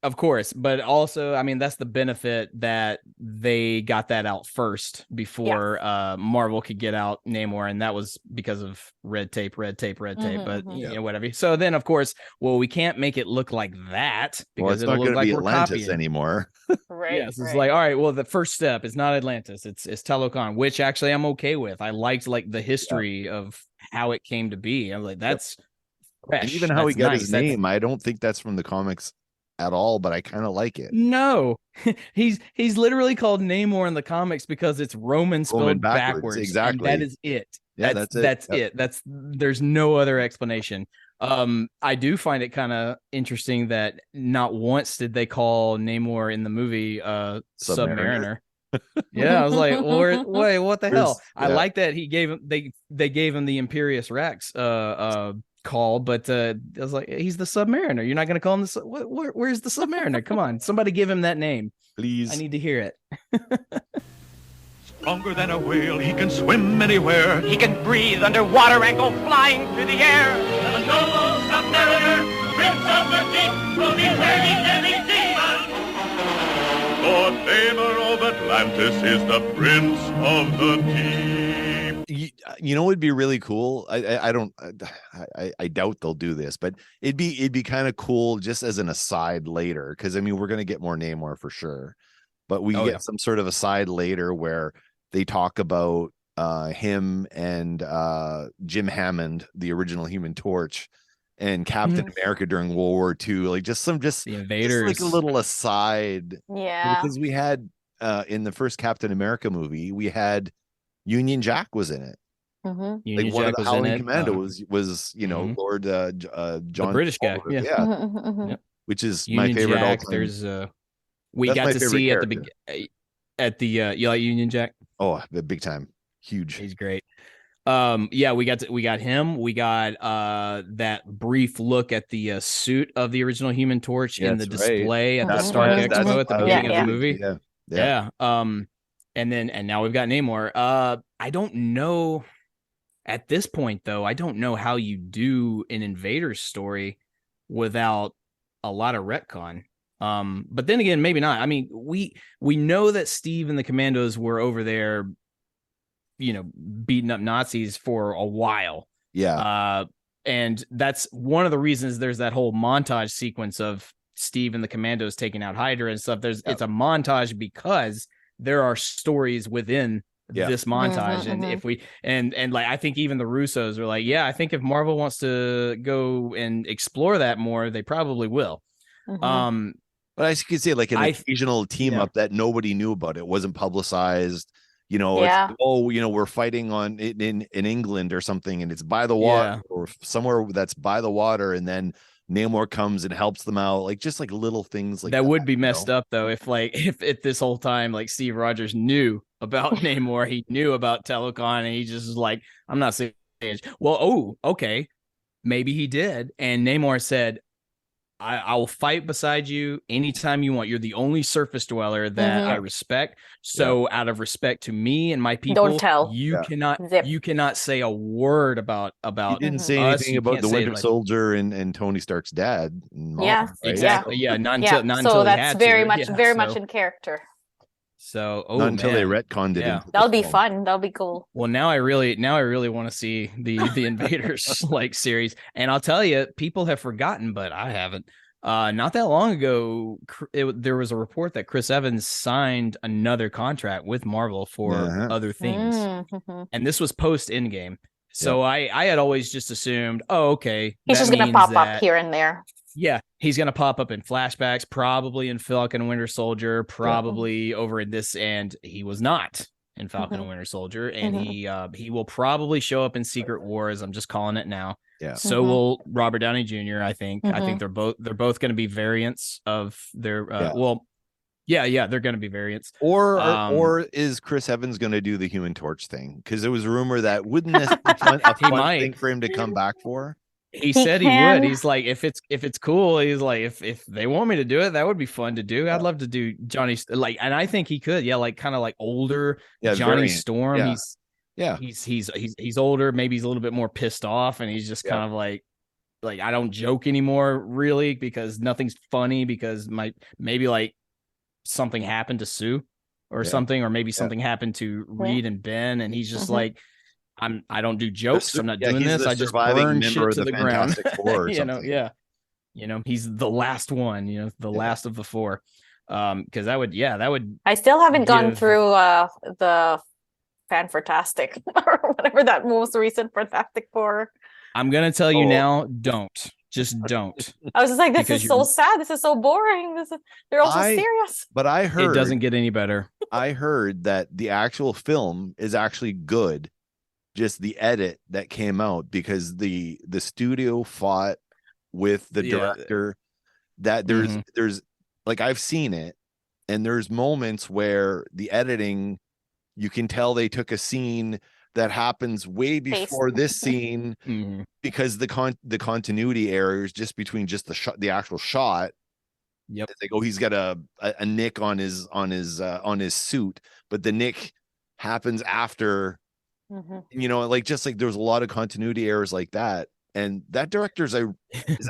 Of course, but also, I mean, that's the benefit that they got that out first before Marvel could get out Namor, and that was because of red tape. But whatever. So then, of course, we can't make it look like that because it'll look like be we're Atlantis copying anymore. Right. Yes, it's like, all right. Well, the first step is not Atlantis; it's Telecon, which actually I'm okay with. I liked like the history of how it came to be. I'm like, that's fresh. And even how he got his name. I don't think that's from the comics at all, but I kind of like it. No, he's literally called Namor in the comics because it's Roman spelled backwards. Exactly. And that is it. Yeah, that's it. There's no other explanation. I do find it kind of interesting that not once did they call Namor in the movie Submariner. Yeah, I was like, wait, what the hell? I like that he gave him they gave him the Imperious Rex call, but I was like, he's the Submariner. You're not gonna call him the where's the Submariner? Come on, somebody give him that name, please. I need to hear it. Stronger than a whale, he can swim anywhere. He can breathe underwater and go flying through the air. The noble submariner, prince of the deep, will be hurting every seaman. Lord Namor of Atlantis is the prince of the deep. You know, it'd be really cool. I doubt they'll do this, but it'd be kind of cool just as an aside later, because I mean we're gonna get more Namor for sure, but we get some sort of aside later where they talk about him and Jim Hammond, the original Human Torch, and Captain America during World War II, like just the Invaders, just like a little aside. Yeah, because we had in the first Captain America movie, we had Union Jack was in it. Union Like one Jack of the Howling Commandos was Lord John, the British guy, which is Union my favorite. Jack, there's we That's got to see character. at the you like Union Jack? Oh, the big time, huge. He's great. We got him. We got that brief look at the suit of the original Human Torch in the display at the Stark Expo at the beginning of the movie. Yeah. And now we've got Namor. I don't know at this point though. I don't know how you do an Invaders story without a lot of retcon. But then again, maybe not. I mean, we know that Steve and the Commandos were over there, beating up Nazis for a while. Yeah. And that's one of the reasons there's that whole montage sequence of Steve and the Commandos taking out Hydra and stuff. It's a montage because there are stories within this montage. And if we, and like, I think even the Russos are like, I think if Marvel wants to go and explore that more, they probably will. But I could say like an occasional team up that nobody knew about. It wasn't publicized. We're fighting on in England or something, and it's by the water or somewhere that's by the water, and then Namor comes and helps them out, like just like little things like that. Would be messed up though if this whole time like Steve Rogers knew about Namor, he knew about Telecon, and he just was like, I'm not saying. Well, okay, maybe he did, and Namor said, I will fight beside you anytime you want. You're the only surface dweller that I respect. So out of respect to me and my people, don't tell. You cannot say a word about you didn't say anything about the Winter Soldier and Tony Stark's dad. Right? Exactly. Yeah. Not until so that's very much in character. So not until they retconned it. That'll be fun. That'll be cool. Well, now I really want to see the Invaders like series, and I'll tell you, people have forgotten, but I haven't. Not that long ago, there was a report that Chris Evans signed another contract with Marvel for other things, and this was post Endgame. So I had always just assumed, okay, he's just gonna pop up here and there. Yeah, he's going to pop up in flashbacks, probably in Falcon and Winter Soldier, probably over in this, and he was not in Falcon and Winter Soldier, and he will probably show up in Secret Wars. I'm just calling it now. Yeah. So will Robert Downey Jr. I think. I think they're both going to be variants of their. They're going to be variants. Or is Chris Evans going to do the Human Torch thing? Because there was a rumor that wouldn't this be a fun thing for him to come back for? He said he would. He's like, if it's cool, he's like, if they want me to do it, that would be fun to do. I'd love to do Johnny, like, and I think he could, like kind of like older Johnny Storm. He's older, maybe he's a little bit more pissed off, and he's just kind of like I don't joke anymore, really, because nothing's funny, because maybe like something happened to Sue or something, or maybe something happened to Reed and Ben, and he's just like, I don't do jokes. I'm not doing this. I just burn shit to the ground. He's the last one, the last of the four. Because that would. I still haven't gone through the Fantastic or whatever that most recent Fantastic Four. I'm gonna tell you now, don't. Just don't. I was just like, this is so sad. This is so boring. They're all so serious. But I heard it doesn't get any better. I heard that the actual film is actually good. just the edit that came out, because the studio fought with the director. That there's like, I've seen it, and there's moments where the editing, you can tell they took a scene that happens way before this scene because the continuity errors just between just the actual shot. Yep. They go, he's got a nick on his suit, but the nick happens after. You know, like, just like there's a lot of continuity errors like that. And that director is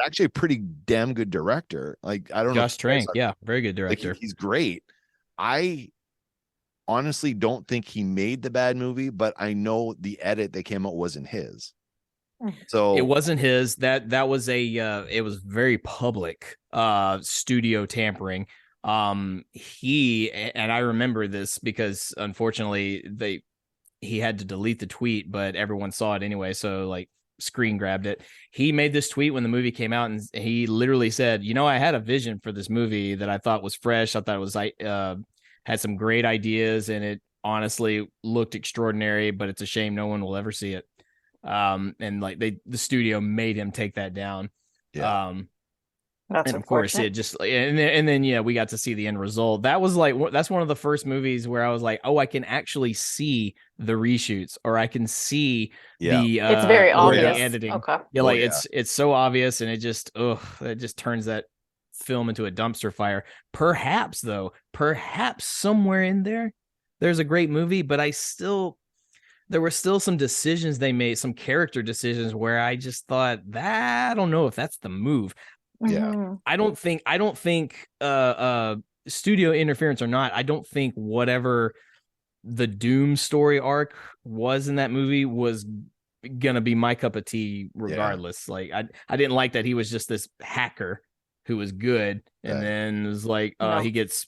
actually a pretty damn good director. Like, I don't know. Josh Trank, yeah, very good director. Like, he's great. I honestly don't think he made the bad movie, but I know the edit that came out wasn't his. So it wasn't his. That was it was very public studio tampering. He, and I remember this because unfortunately he had to delete the tweet, but everyone saw it anyway, so like screen grabbed it. He made this tweet when the movie came out, and he literally said, I had a vision for this movie that I thought was fresh. I thought it was had some great ideas, and it honestly looked extraordinary, but it's a shame no one will ever see it. And like the studio made him take that down. That's and of course it just, and then we got to see the end result. That was like, that's one of the first movies where I was like, oh, I can actually see the reshoots, or I can see it's very obvious editing. Okay. Yeah, like it's so obvious, and it just turns that film into a dumpster fire. Perhaps somewhere in there's a great movie, but there were still some decisions they made, some character decisions where I just thought that I don't know if that's the move. Yeah. I don't think studio interference or not, I don't think whatever the Doom story arc was in that movie was gonna be my cup of tea regardless. Like I didn't like that he was just this hacker who was good, and then it was like he gets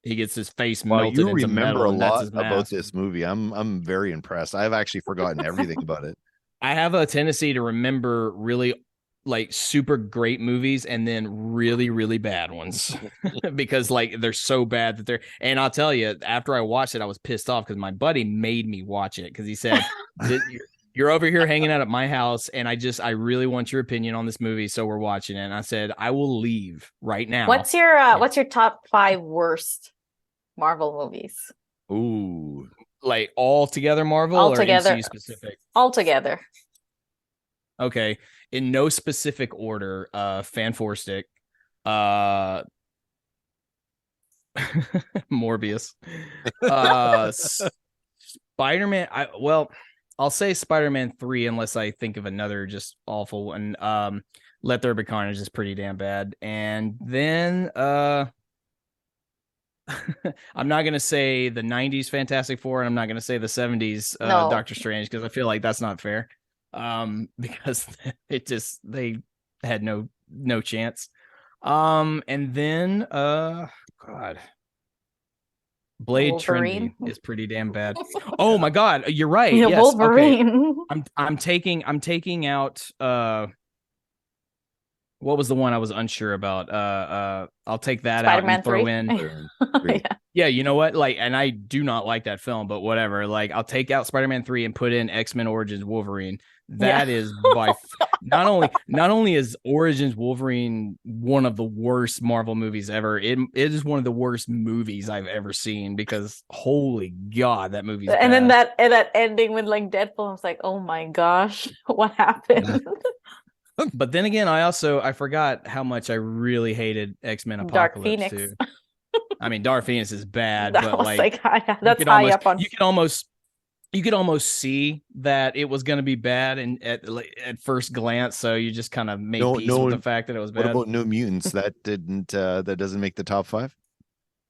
his face melted into metal. You remember a and that's lot his mask. about this movie. I'm very impressed. I've actually forgotten everything about it. I have a tendency to remember really like super great movies and then really, really bad ones because like they're so bad that they're, and I'll tell you, after I watched it, I was pissed off because my buddy made me watch it because he said, you're over here hanging out at my house and I really want your opinion on this movie. So we're watching it. And I said, I will leave right now. What's your top 5 worst Marvel movies? Ooh, like all together Marvel or MCU specific? All together. Okay. In no specific order, Fan Four Stick, Morbius, Spider-Man. I'll say Spider-Man 3 unless I think of another just awful one. Let There Be Carnage is pretty damn bad. And then I'm not gonna say the 90s Fantastic Four, and I'm not gonna say the 70s Doctor Strange because I feel like that's not fair. Because they had no chance. And then Blade Wolverine. Trinity is pretty damn bad. Oh my god, you're right. Yeah, yes, Wolverine. Okay. I'm taking out what was the one I was unsure about? I'll take that Spider-Man out and throw 3? in. Yeah, you know what? Like, and I do not like that film, but whatever. Like, I'll take out Spider-Man 3 and put in X-Men Origins Wolverine. That is by not only is Origins Wolverine one of the worst Marvel movies ever, it is one of the worst movies I've ever seen because holy god, that movie's and bad. then that ending with like Deadpool, I was like, oh my gosh, what happened? But then again, I forgot how much I really hated X-Men Apocalypse Dark Phoenix. too. I mean, Dark Phoenix is bad, That but was like that's high up on. You could almost see that it was going to be bad and at first glance, so you just kind of made peace with the fact that it was bad. What about New Mutants? That doesn't make the top 5?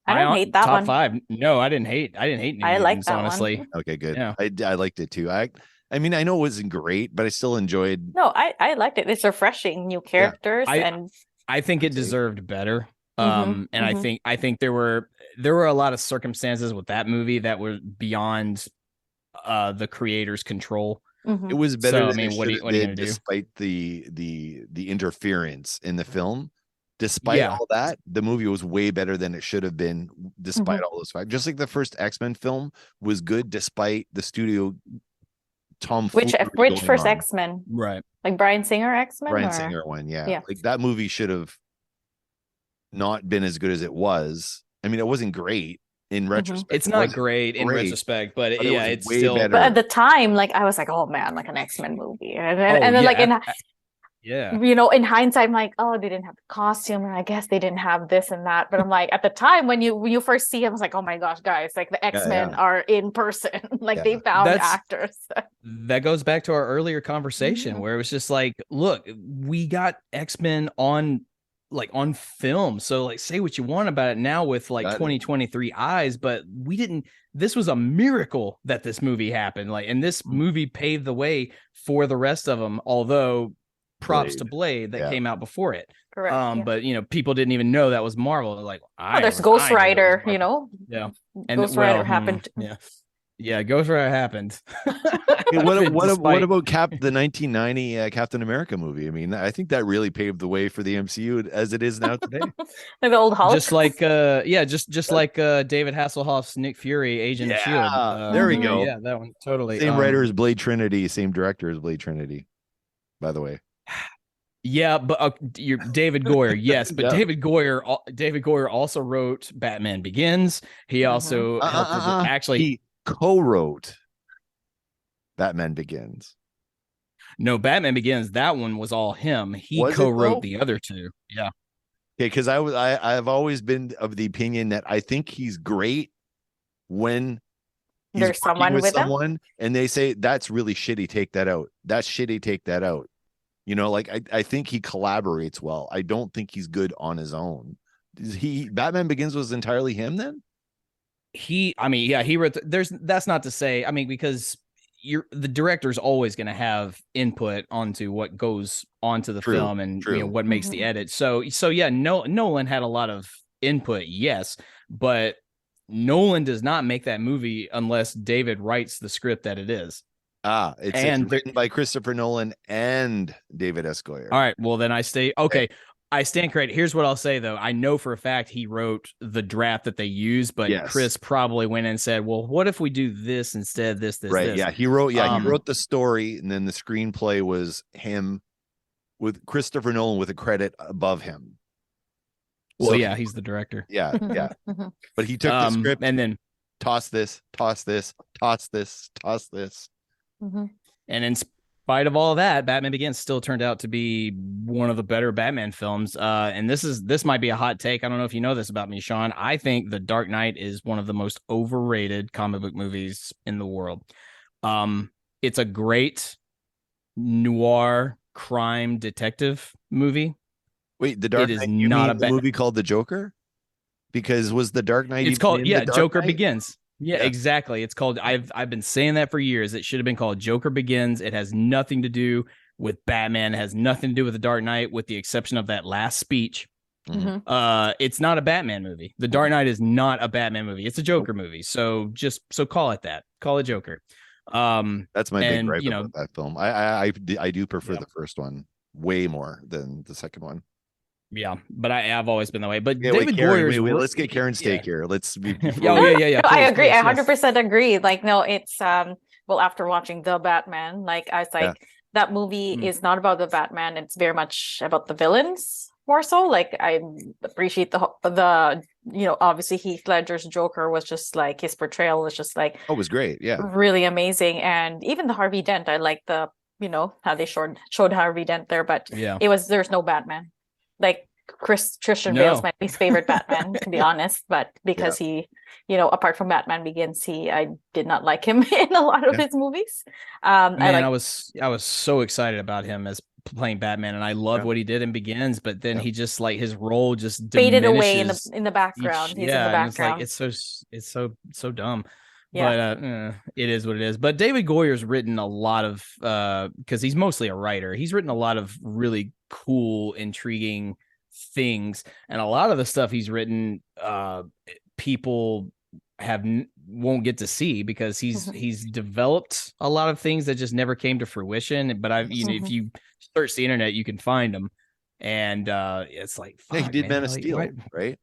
I don't hate that top one. 5. No, I didn't hate New Mutants, like that honestly. one. Okay, good. Yeah. I liked it too. I mean, I know it wasn't great, but I still enjoyed. No, I liked it. It's refreshing, new characters, and I think it deserved better. And I think there were a lot of circumstances with that movie that were beyond the creator's control. It was better. So, I mean, what are you gonna do? Despite the interference in the film, despite all that, the movie was way better than it should have been. Despite all those facts, just like the first X-Men film was good, despite the studio tomfoolery Which going first on. X-Men? Right. Like Bryan Singer X-Men? Bryan or? Singer one, yeah. Yeah. Like that movie should have not been as good as it was. I mean, it wasn't great in retrospect. It's not great in retrospect, but it yeah, was it's way still better. But at the time, like I was like, oh man, like an X-Men movie. And then, Oh, like yeah. you know, in hindsight, I'm like, oh, they didn't have the costume, and I guess they didn't have this and that. But I'm like, at the time when you first see him, I was like, oh my gosh, guys, like the X-Men are in person. Like they found actors. That goes back to our earlier conversation where it was just like, look, we got X-Men on film. So like say what you want about it now with like 2023 eyes, but this was a miracle that this movie happened. Like, and this movie paved the way for the rest of them, although props to Blade that came out before it. Correct. But you know, people didn't even know that was Marvel. They're like, there's Ghost Rider, you know. Yeah. And Ghost Rider happened. Yeah, Ghost Rider happened. Hey, what about the 1990 Captain America movie? I mean, I think that really paved the way for the MCU as it is now today. Like the old Hulk. Just like just like David Hasselhoff's Nick Fury, Agent of S.H.I.E.L.D. There we go. Yeah, that one totally. Same writer as Blade Trinity, same director as Blade Trinity, by the way. Yeah, but you're David Goyer, yes, but David Goyer also wrote Batman Begins. He also helped he co-wrote Batman Begins. No, Batman Begins, that one was all him. He co-wrote the other two. Yeah. Okay, because I've always been of the opinion that I think he's great when there's someone with someone and they say that's really shitty, take that out. That's shitty, take that out. You know, like I think he collaborates well. I don't think he's good on his own. Batman Begins was entirely him then? He wrote that's not to say, I mean, because the director's always going to have input onto what goes onto the film and you know what makes the edit. So yeah, Nolan had a lot of input, yes, but Nolan does not make that movie unless David writes the script that it is. It's written by Christopher Nolan and David S Goyer. All right, well then I stand corrected. Here's what I'll say though. I know for a fact he wrote the draft that they used, but Chris probably went in and said, well, what if we do this instead, this. Yeah, he wrote the story, and then the screenplay was him with Christopher Nolan with a credit above him. Well, yeah, he's the director. Yeah. But he took the script and then toss this. And in spite of all that, Batman Begins still turned out to be one of the better Batman films. And this might be a hot take. I don't know if you know this about me, Sean. I think The Dark Knight is one of the most overrated comic book movies in the world. It's a great noir crime detective movie. Wait, The Dark Knight, you mean the movie called The Joker? Because was The Dark Knight? It's called Joker Begins. Yeah, exactly. It's called. I've been saying that for years. It should have been called Joker Begins. It has nothing to do with Batman. It has nothing to do with The Dark Knight, with the exception of that last speech. It's not a Batman movie. The Dark Knight is not a Batman movie. It's a Joker movie. So call it that. Call it Joker. That's my big gripe about that film. I do prefer the first one way more than the second one. Yeah, but I've always been that way. But David Goyer, let's get Karen's take here. Let's be. Yeah. I agree. I 100% agree. Like, no, it's well, after watching The Batman, like I was like, that movie is not about the Batman. It's very much about the villains more so. Like, I appreciate the you know, obviously Heath Ledger's Joker was just like, his portrayal was just like, it was great. Yeah, really amazing. And even the Harvey Dent, I like the, you know, how they showed Harvey Dent there, but there's no Batman. Like Christian Bale's my least favorite Batman, to be honest, but because he, you know, apart from Batman Begins, I did not like him in a lot of his movies. I was so excited about him as playing Batman, and I love what he did in Begins, but then he just like his role just faded away in the background. He's in the background. It's so dumb. But it is what it is. But David Goyer's written a lot of because he's mostly a writer. He's written a lot of really cool, intriguing things, and a lot of the stuff he's written, people won't get to see because he's developed a lot of things that just never came to fruition. But if you search the internet, you can find them, and it's like he did Man of Steel, right?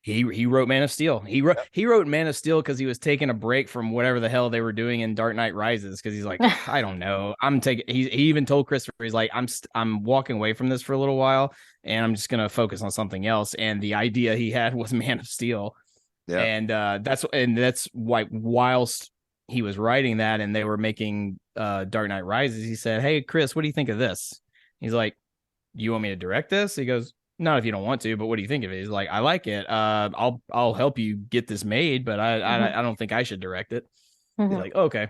He wrote Man of Steel. He wrote Man of Steel because he was taking a break from whatever the hell they were doing in Dark Knight Rises. Because he's like, I don't know. I'm taking. He even told Christopher, he's like, I'm walking away from this for a little while, and I'm just gonna focus on something else. And the idea he had was Man of Steel. Yeah. And that's why whilst he was writing that and they were making Dark Knight Rises, he said, "Hey Chris, what do you think of this?" He's like, "You want me to direct this?" He goes, "Not if you don't want to, but what do you think of it?" He's like, "I like it. I'll help you get this made, but I don't think I should direct it." He's like, "Okay."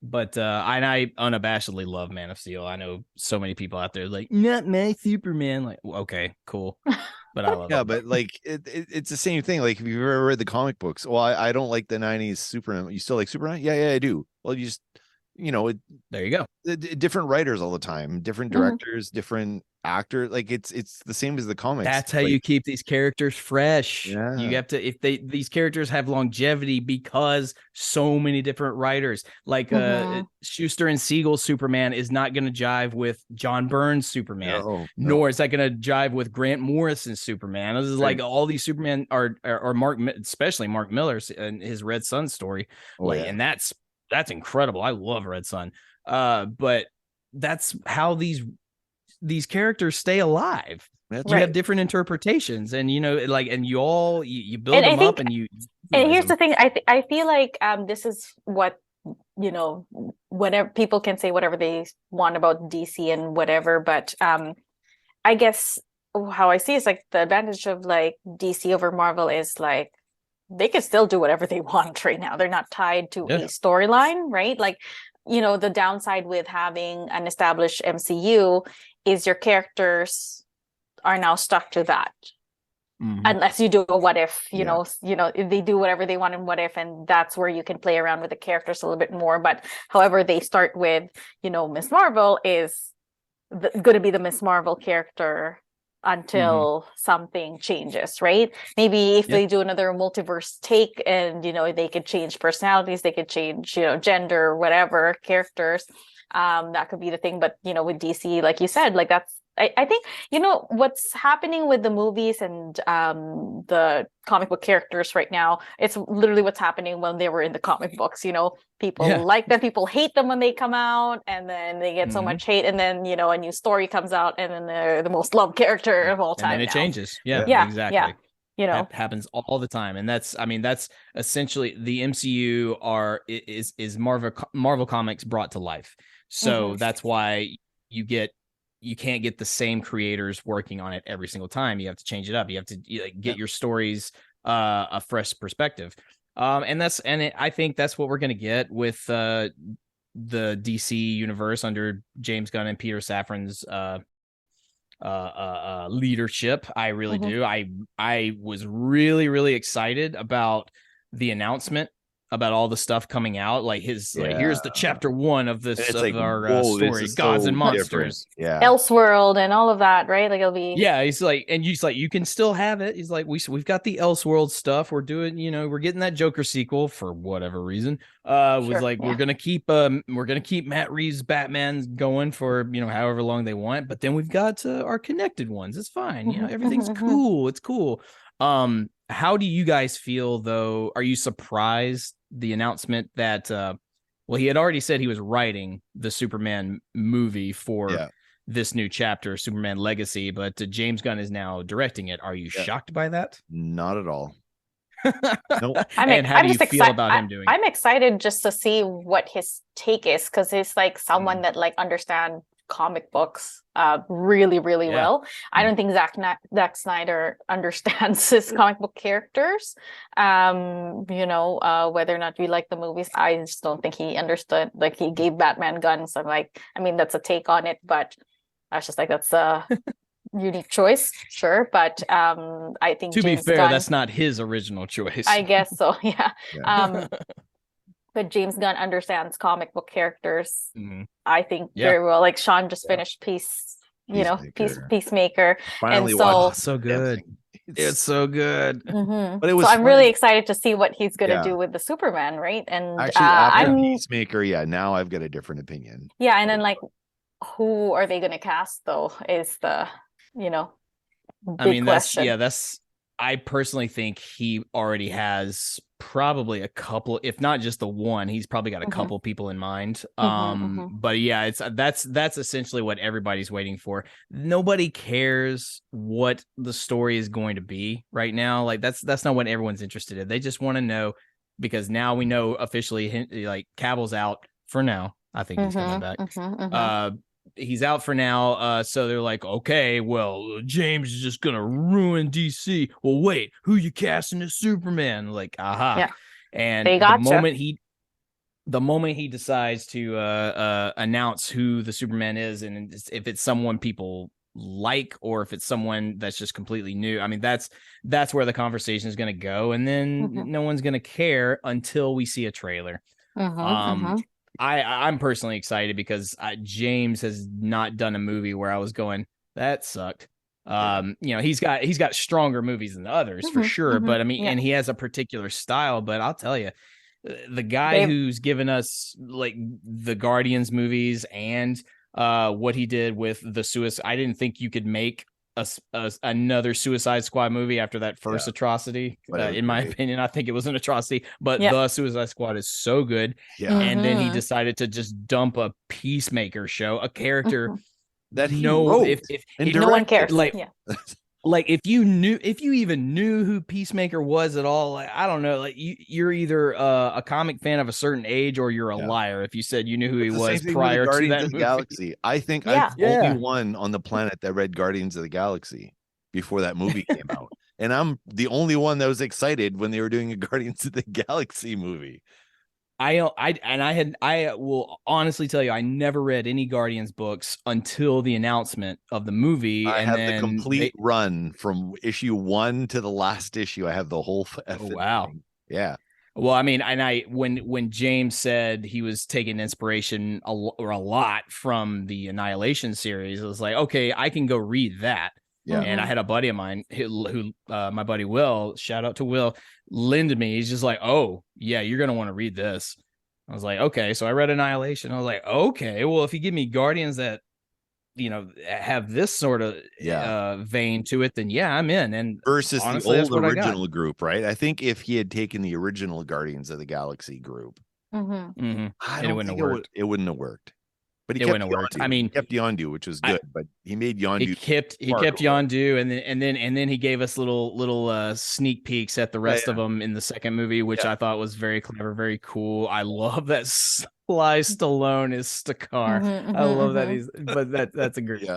But I unabashedly love Man of Steel. I know so many people out there like, not my Superman. Like, okay, cool. But I love it. Yeah, but like it's the same thing. Like, if you've ever read the comic books, well, I don't like the 90s Superman. You still like Superman? Yeah, I do. Well, you just, there you go. Different writers all the time, different directors, different actors. Like it's the same as the comics. That's how you keep these characters fresh. Yeah. You have to, these characters have longevity because so many different writers. Like Schuster and Siegel's Superman is not going to jive with John Byrne's Superman, nor is that going to jive with Grant Morrison's Superman. This is like all these Superman are Mark, especially Mark Miller's and his Red Sun story. And that's incredible. I love Red Sun. But that's how these characters stay alive. You have different interpretations, and you build them up, and you. And here's the thing: I feel like this is what whatever people can say whatever they want about DC and whatever, but I guess how I see it's like the advantage of like DC over Marvel is like they can still do whatever they want right now. They're not tied to a storyline, right? Like, the downside with having an established MCU is your characters are now stuck to that. Unless you do a what if, if they do whatever they want in what if, and that's where you can play around with the characters a little bit more. But however they start with, Miss Marvel is going to be the Miss Marvel character until something changes, right? Maybe if they do another multiverse take and, they could change personalities, they could change, gender, whatever, characters, that could be the thing. But, with DC, like you said, like that's, I think, what's happening with the movies and the comic book characters right now, it's literally what's happening when they were in the comic books. People like them, people hate them when they come out, and then they get so much hate, and then, a new story comes out, and then they're the most loved character of all time. And then it changes. Yeah, exactly. Yeah. That happens all the time. And that's essentially the MCU is Marvel Comics brought to life. So that's why you can't get the same creators working on it every single time. You have to change it up. You have to get your stories a fresh perspective. I think that's what we're going to get with the DC universe under James Gunn and Peter Safran's leadership. I really do. I was really, really excited about the announcement about all the stuff coming out, like here's the chapter 1 of this our story, Gods and Monsters, Elseworld and all of that, right? Like it'll be he's like, and he's like, you can still have it. He's like, we've got the Elseworld stuff. We're doing, we're getting that Joker sequel for whatever reason. We're gonna keep Matt Reeves' Batman going for however long they want, but then we've got our connected ones. It's fine, everything's cool. It's cool. How do you guys feel, though? Are you surprised the announcement that, he had already said he was writing the Superman movie for this new chapter, Superman Legacy, but James Gunn is now directing it. Are you shocked by that? Not at all. Nope. How do you feel about him doing it? I'm excited just to see what his take is, because he's like someone that like understands comic books really, really well. I don't think Zack Snyder understands his comic book characters. Whether or not we like the movies, I just don't think he understood. Like, he gave Batman guns. I'm like, that's a take on it, but I was just like, that's a unique choice, sure. But I think to be fair, that's not his original choice. I guess so. Yeah. But James Gunn understands comic book characters. I think very well. Like Sean just finished Peacemaker. Finally, and so so good. It's so good. But I'm really excited to see what he's going to do with the Superman, right? And actually, after Peacemaker, now I've got a different opinion. Yeah, and then like, who are they going to cast though? Is the big question. I personally think he already has probably a couple, if not just the one, he's probably got a couple people in mind. But yeah, that's essentially what everybody's waiting for. Nobody cares what the story is going to be right now. Like that's not what everyone's interested in. They just want to know, because now we know officially, like Cavill's out for now. I think he's coming back. He's out for now. So they're like, okay, well, James is just gonna ruin DC. Well, wait, who you casting as Superman? Like, aha. Yeah. And the moment he decides to announce who the Superman is, and if it's someone people like or if it's someone that's just completely new, I mean, that's where the conversation is gonna go, and then no one's gonna care until we see a trailer. I'm personally excited because James has not done a movie where I was going, that sucked. He's got stronger movies than others for sure, but I mean, and he has a particular style. But I'll tell you, the guy who's given us like the Guardians movies and what he did with the Suicide, I didn't think you could make another Suicide Squad movie after that first atrocity. In my opinion, I think it was an atrocity, but the Suicide Squad is so good. And then he decided to just dump a Peacemaker show, a character that he wrote, if no one cares. Like if you even knew who Peacemaker was at all, like, I don't know, like you're either a comic fan of a certain age or you're a liar if you said you knew who he was prior to that movie. Galaxy. I think I'm the only one on the planet that read Guardians of the Galaxy before that movie came out, and I'm the only one that was excited when they were doing a Guardians of the Galaxy movie. I will honestly tell you, I never read any Guardians books until the announcement of the movie. I and have then the complete run from issue 1 to the last issue. I have the whole. Wow. Thing. Yeah. Well, I mean, and when James said he was taking inspiration a lot from the Annihilation series, it was like, okay, I can go read that. Yeah. And I had a buddy of mine who my buddy Will, shout out to Will, lended me. He's just like, oh yeah, you're gonna want to read this. I was like, okay. So I read Annihilation. I was like, okay, well, if you give me Guardians that have this sort of vein to it, then yeah, I'm in. And versus honestly, the old original group, right? I think if he had taken the original Guardians of the Galaxy group, it wouldn't have worked. But he kept Yondu, which was good. But he made Yondu. He kept Yondu, and then he gave us little sneak peeks at the rest of them in the second movie, which I thought was very clever, very cool. I love that Sly Stallone is Stakar. I love that. That's a great.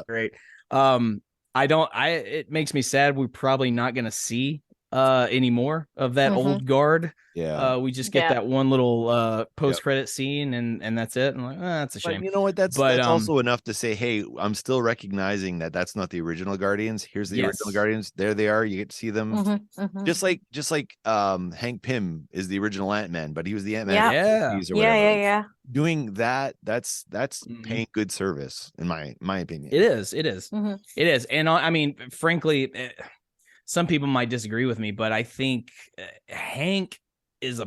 It makes me sad. We're probably not going to see any more of that old guard. We just get that one little post-credit scene, and that's it. And like, that's a shame. But you know what? That's also enough to say, hey, I'm still recognizing that that's not the original Guardians. Here's the original Guardians. There they are. You get to see them. Just like Hank Pym is the original Ant-Man, but he was the Ant-Man. Yeah. Doing that, that's paying good service in my opinion. It is. It is. And I mean, frankly, some people might disagree with me, but I think Hank is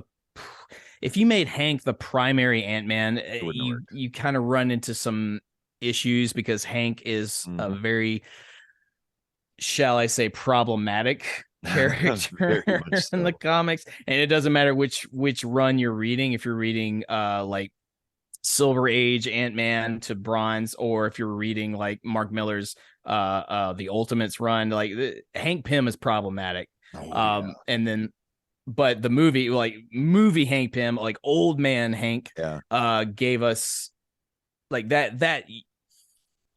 if you made Hank the primary Ant-Man, you kind of run into some issues because Hank is a very, shall I say, problematic character in the comics. And it doesn't matter which run you're reading. If you're reading like Silver Age Ant-Man to Bronze, or if you're reading like Mark Miller's the Ultimates run, like Hank Pym is problematic. And then but the movie Hank Pym, like old man Hank, gave us like that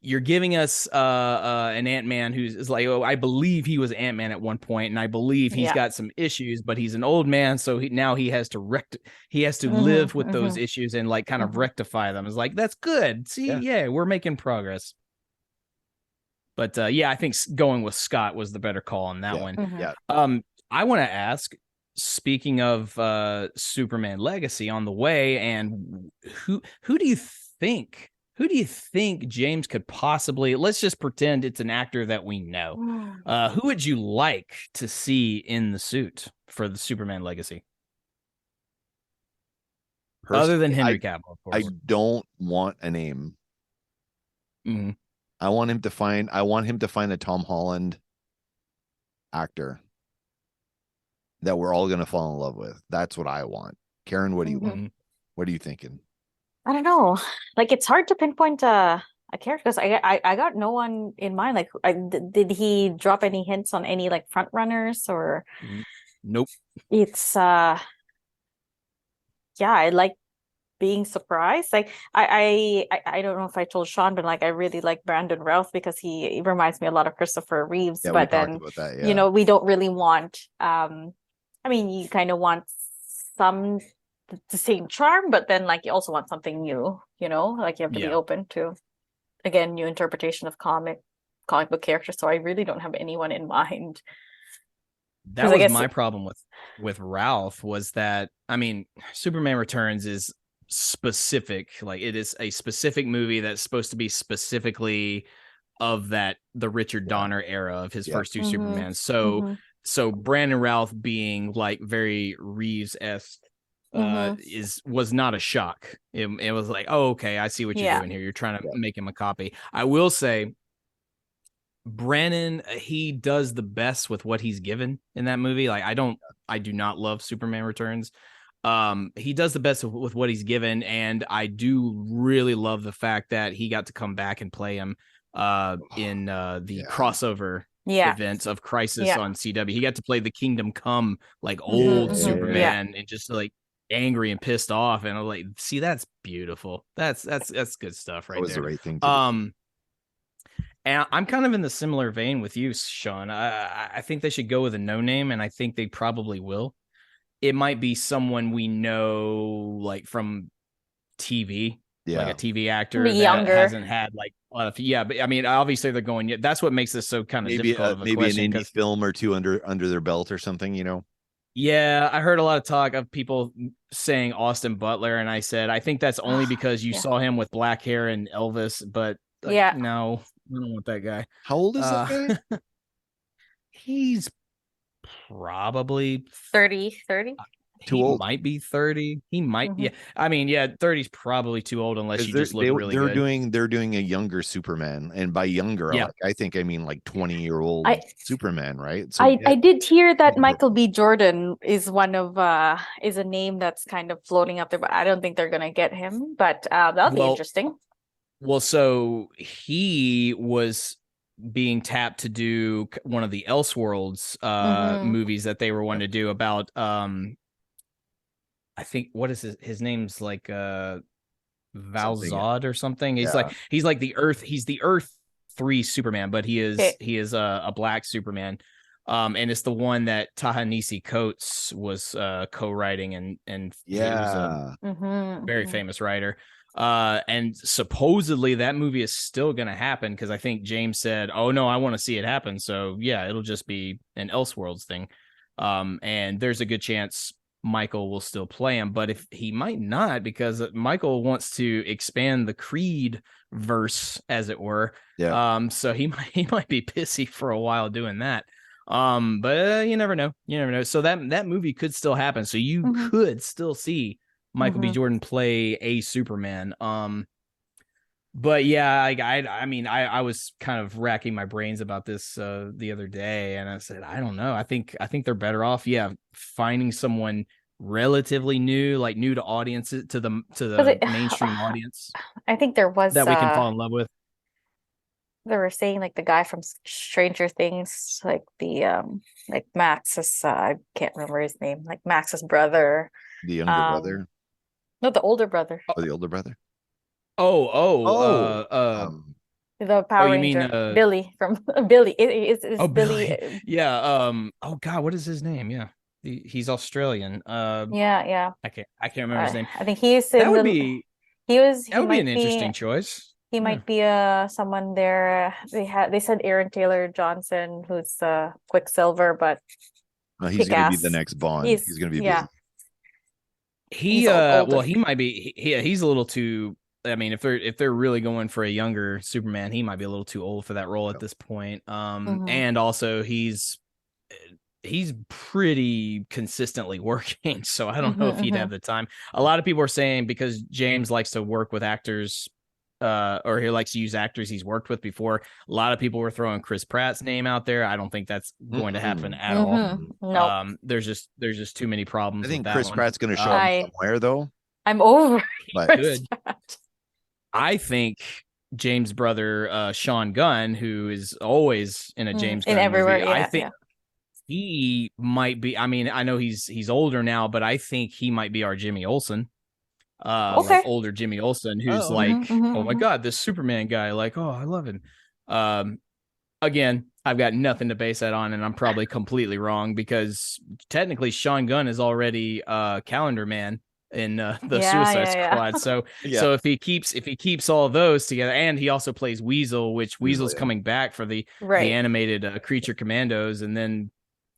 you're giving us an Ant-Man who's like, oh, I believe he was Ant-Man at one point, and I believe he's got some issues, but he's an old man, so he has to live with those issues and like kind of rectify them. It's like, that's good. See, we're making progress. But I think going with Scott was the better call on that one. I want to ask, speaking of Superman Legacy on the way, and who do you think James could possibly, let's just pretend it's an actor that we know. Who would you like to see in the suit for the Superman Legacy? Personally, other than Henry Cavill, of course. I don't want a name. I want him to find a Tom Holland actor that we're all gonna fall in love with. That's what I want. Karen, what do you Mhm. want? What are you thinking? I don't know. Like it's hard to pinpoint a character because I got no one in mind. Like, did he drop any hints on any like front runners or? Nope. It's yeah, I like being surprised. Like I don't know if I told Sean, but like I really like Brandon Routh because he reminds me a lot of Christopher Reeves. Yeah, but we talked then about that. you Yeah. know, we don't really want I mean, you kind of want some the same charm, but then like you also want something new, you know, like you have to be Yeah. open to again new interpretation of comic book characters. So I really don't have anyone in mind. That 'Cause I was guess my problem with Ralph was that, I mean, Superman Returns is specific. Like it is a specific movie that's supposed to be specifically of the Richard Donner era of his Yeah. first two Mhm. Supermans. So Mhm. so Brandon Routh being like very Reeves-esque was not a shock. It was like, oh, okay, I see what you're Yeah. doing here. You're trying to make him a copy. I will say Brandon, he does the best with what he's given in that movie. Like I do not love Superman Returns. He does the best with what he's given, and I do really love the fact that he got to come back and play him in the crossover events of Crisis on CW. He got to play the Kingdom Come, like old Superman, and just like angry and pissed off. And I'm like, see, that's beautiful. That's good stuff right That was there. the right thing to do. And I'm kind of in the similar vein with you, Sean. I think they should go with a no name, and I think they probably will. It might be someone we know, like from TV, like a TV actor Be that younger. hasn't had like a lot of. Yeah, but I mean, obviously they're going. That's what makes this so kind of difficult of a maybe question. an indie film or two under their belt or something, you know. Yeah, I heard a lot of talk of people saying Austin Butler, and I said I think that's only because you saw him with black hair and Elvis, but like, no, I don't want that guy. How old is that guy? He's probably 30. Too he old. might be 30. He might. Yeah, I mean, yeah, 30 is probably too old unless you just look really they're good. They're doing a younger Superman, and by younger, I mean like 20-year-old Superman, right? So I did hear that Michael B. Jordan is one of is a name that's kind of floating up there, but I don't think they're gonna get him. But that'll be interesting. Well, so he was being tapped to do one of the Elseworlds movies that they were wanting to do about I think what is his name's like Valzad or something. He's like the Earth. He's the Earth 3 Superman, but he is a black Superman. And it's the one that Ta-Nehisi Coates was co-writing, and he was a very famous writer. And supposedly that movie is still going to happen because I think James said, "Oh no, I want to see it happen." So yeah, it'll just be an Elseworlds thing. And there's a good chance Michael will still play him, but if he might not, because Michael wants to expand the Creed verse, as it were. Yeah. So he might be pissy for a while doing that. But you never know. You never know. So that movie could still happen. So you could still see Michael B. Jordan play a Superman. But yeah, I mean, I was kind of racking my brains about this the other day, and I said, I don't know. I think they're better off, finding someone relatively new, like new to audiences, to the mainstream audience. I think there was that we can fall in love with. They were saying like the guy from Stranger Things, like the like Max's I can't remember his name, like Max's brother. The younger brother? No, the older brother. Oh, the older brother. The Power Ranger, Billy from Billy. Is Billy? Yeah. Oh God, what is his name? Yeah, he's Australian. Yeah. I can't remember his name. I think he's that would be an interesting choice. He might be someone there. They said Aaron Taylor Johnson, who's Quicksilver, but he's going to be the next Bond. He's going to be busy. He might be. He's a little too. I mean, if they're really going for a younger Superman, he might be a little too old for that role at this point. And also he's pretty consistently working, so I don't know if he'd have the time. A lot of people are saying because James likes to work with actors or he likes to use actors he's worked with before. A lot of people were throwing Chris Pratt's name out there. I don't think that's going to happen at all. No. There's just too many problems. I think with that Chris one. Pratt's going to show up somewhere, though. I'm over. But Chris good. Pratt. I think James' brother, Sean Gunn, who is always in a James Gunn everywhere, movie, yeah, I think he might be. I mean, I know he's older now, but I think he might be our Jimmy Olsen. Like older Jimmy Olsen, who's oh my God, this Superman guy. Like, oh, I love him. Again, I've got nothing to base that on, and I'm probably completely wrong because technically Sean Gunn is already Calendar Man in the Suicide Squad. So so if he keeps all those together, and he also plays Weasel, which Weasel's coming back for the animated Creature Commandos, and then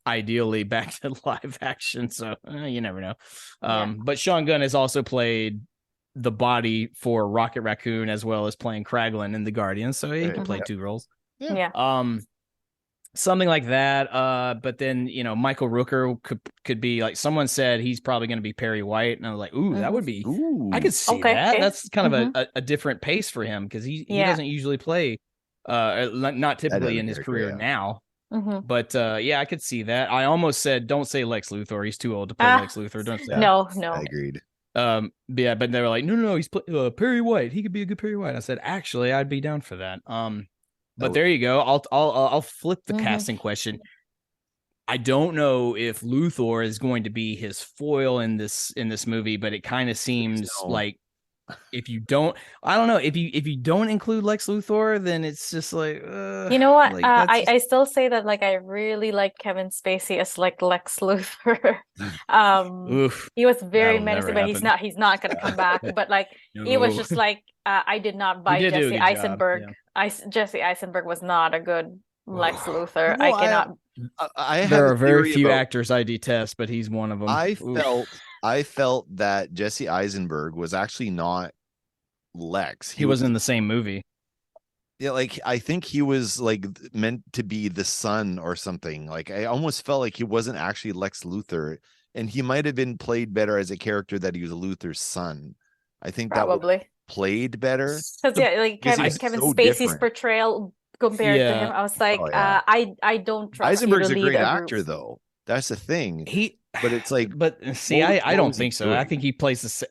ideally back to live action. So you never know. But Sean Gunn has also played the body for Rocket Raccoon as well as playing Kraglin in the Guardians, so he can play two roles. Something like that. But then, you know, Michael Rooker could be like, someone said he's probably going to be Perry White, and I was like, ooh, that would be. I could see that. That's kind of a different pace for him because he doesn't usually play, not typically in his career now. But I could see that. I almost said, don't say Lex Luthor. He's too old to play Lex Luthor. Don't say that. No. I agreed. But they were like, no, he's Perry White. He could be a good Perry White. I said, actually, I'd be down for that. But there you go. I'll flip the casting question. I don't know if Luthor is going to be his foil in this movie, but it kind of seems like if you don't, I don't know, if you don't include Lex Luthor, then it's just like you know what? Like, I still say that like I really like Kevin Spacey as like Lex Luthor. He was very menacing, but he's not gonna come back. But like he was just like I did not buy Jesse Eisenberg. Jesse Eisenberg was not a good Lex Luthor. No, I cannot. There are very few actors I detest, but he's one of them. I felt that Jesse Eisenberg was actually not Lex. He was in the same movie. Yeah, like I think he was like meant to be the son or something. Like I almost felt like he wasn't actually Lex Luthor, and he might have been played better as a character that he was Luthor's son. I think probably that played better. Because like Kevin so Spacey's different. portrayal compared to him, I was like, I don't trust. Eisenberg's a great actor, though. That's the thing. But it's like, see, I don't think so. I think he plays he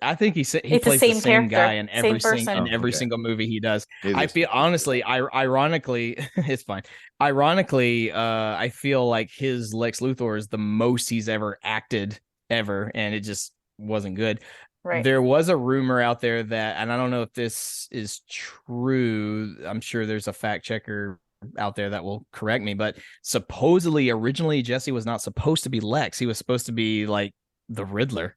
plays the same guy in every single movie he does. I feel honestly, ironically, it's fine. Ironically, I feel like his Lex Luthor is the most he's ever acted ever, and it just wasn't good. Right. There was a rumor out there that, and I don't know if this is true. I'm sure there's a fact checker out there that will correct me, but supposedly originally Jesse was not supposed to be Lex. He was supposed to be like the Riddler,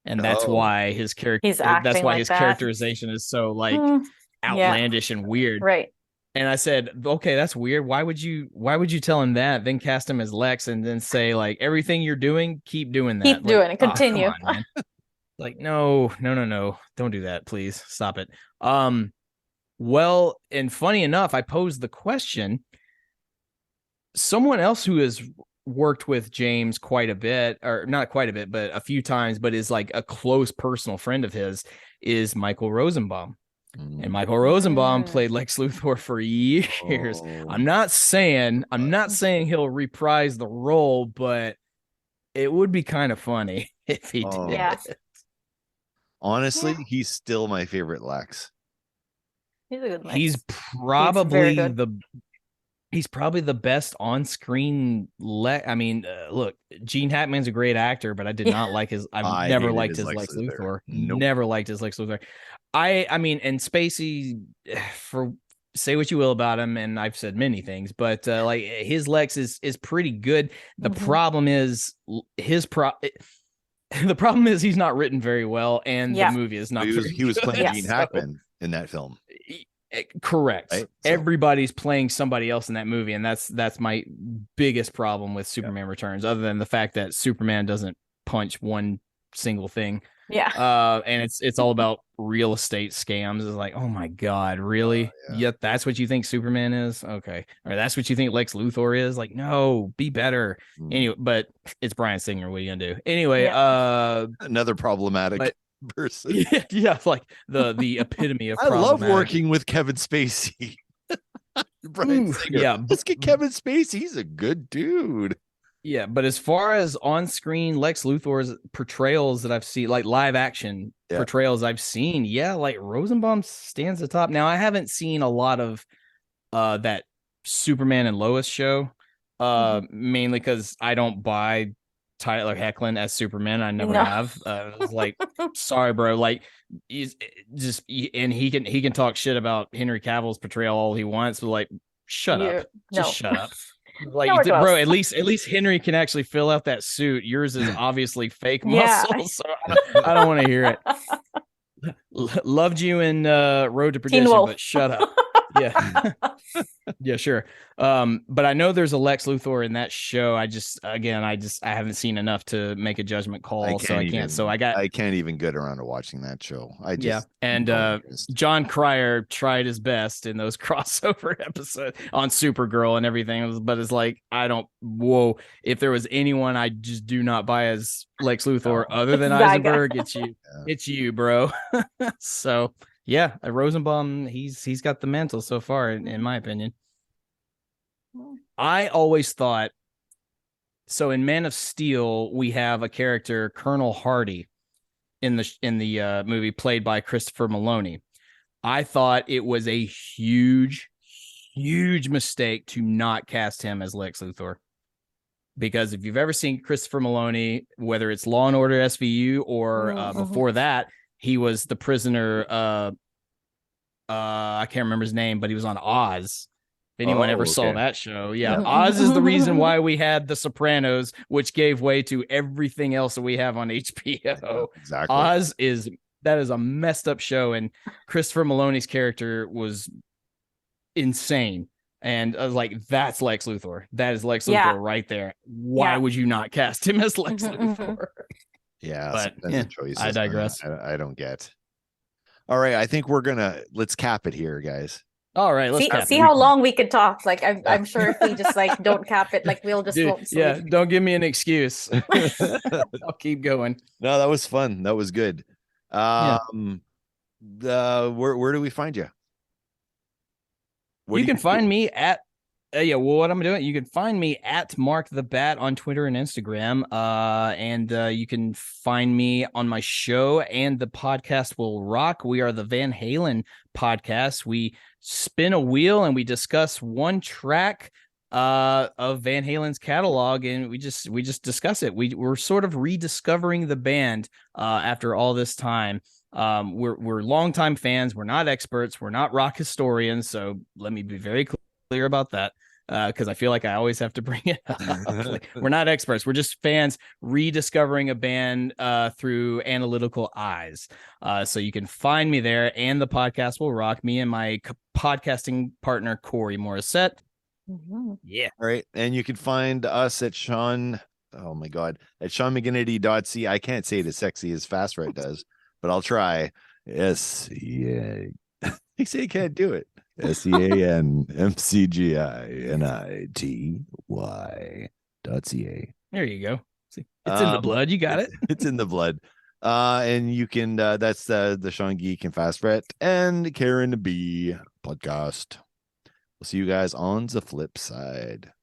and that's why his character. That's why his characterization is so like outlandish and weird. Right. And I said, okay, that's weird. Why would you tell him that? Then cast him as Lex, and then say like everything you're doing, keep doing that. Keep doing it. Continue. Oh, come on, man. Like, no. Don't do that. Please stop it. Well, and funny enough, I posed the question. Someone else who has worked with James quite a bit, or not quite a bit, but a few times, but is like a close personal friend of his, is Michael Rosenbaum. And Michael Rosenbaum played Lex Luthor for years. I'm not saying he'll reprise the role, but it would be kind of funny if he did. Yeah. Honestly, he's still my favorite Lex. He's a good Lex. He's probably the best on-screen Lex. I mean, look, Gene Hackman's a great actor, but I did not like his. I've never liked his Lex Luthor. Nope. Never liked his Lex Luthor. I mean, and Spacey, for say what you will about him, and I've said many things, but like his Lex is pretty good. The problem is the problem is he's not written very well, and the movie is not. He was playing Gene Hackman in that film. Correct. Right? Everybody's playing somebody else in that movie, and that's my biggest problem with Superman Returns, other than the fact that Superman doesn't punch one single thing. Yeah. And it's all about real estate scams. It's like, oh my God, really? Yeah, that's what you think Superman is? Okay. Or that's what you think Lex Luthor is? Like, no, be better. Anyway, but it's Bryan Singer. What are you gonna do? Anyway, another problematic. person. Yeah, like the epitome of I love problematic. working with Kevin Spacey. Brian Ooh, Singer. yeah. Let's get Kevin Spacey. He's a good dude. Yeah, but as far as on-screen Lex Luthor's portrayals that I've seen, like live action portrayals I've seen, yeah, like Rosenbaum stands atop. Now I haven't seen a lot of that Superman and Lois show, mainly because I don't buy Tyler Hoechlin as Superman. I never have. I was like, sorry, bro. Like, he's just, and he can talk shit about Henry Cavill's portrayal all he wants, but like, shut up, just shut up. Like, bro, at least Henry can actually fill out that suit. Yours is obviously fake muscle, so I don't want to hear it. Loved you in Road to Perdition, but shut up. Yeah. Yeah, sure. But I know there's a Lex Luthor in that show. I haven't seen enough to make a judgment call, I can't even get around to watching that show. John Cryer tried his best in those crossover episodes on Supergirl and everything, but it's like, if there was anyone I just do not buy as Lex Luthor other than Eisenberg, it's you. It's you, bro. So yeah, Rosenbaum, he's got the mantle so far, in my opinion. I always thought, so in Man of Steel, we have a character, Colonel Hardy, in the movie, played by Christopher Maloney. I thought it was a huge mistake to not cast him as Lex Luthor. Because if you've ever seen Christopher Maloney, whether it's Law and Order SVU or before that, he was the prisoner. I can't remember his name, but he was on Oz. If anyone ever saw that show, Oz is the reason why we had The Sopranos, which gave way to everything else that we have on HBO. Exactly. Oz is a messed up show, and Christopher Maloney's character was insane. And I was like, that's Lex Luthor. That is Lex Luthor right there. Why would you not cast him as Lex Luthor? Yeah, but choices, I digress. I don't get. All right, I think let's cap it here, guys. All right, let's see how long we could talk. Like, I'm sure if we just like don't cap it, like we'll just won't sleep. Yeah, don't give me an excuse. I'll keep going. No, that was fun. That was good. Where do we find you? You can find me at what I'm doing. You can find me at Mark the Bat on Twitter and Instagram. And you can find me on my show and the podcast Will Rock. We are the Van Halen podcast. We spin a wheel and we discuss one track of Van Halen's catalog, and we just discuss it. We're sort of rediscovering the band after all this time. We're longtime fans. We're not experts. We're not rock historians. So let me be very clear about that, because I feel like I always have to bring it up. Like, we're not experts. We're just fans rediscovering a band through analytical eyes. So you can find me there, and the podcast Will Rock. Me and my podcasting partner Corey Morissette. Yeah. All right, and you can find us at Sean. Oh my God, at SeanMcGinnity.ca. I can't say it as sexy as Fast Red does, but I'll try. Yeah. They say you can't do it. SeanMcGinnity.ca. There you go. See, it's in the blood. You got it. It's in the blood. And you can that's the Sean Geek and Fast Fret and Karen B podcast. We'll see you guys on the flip side.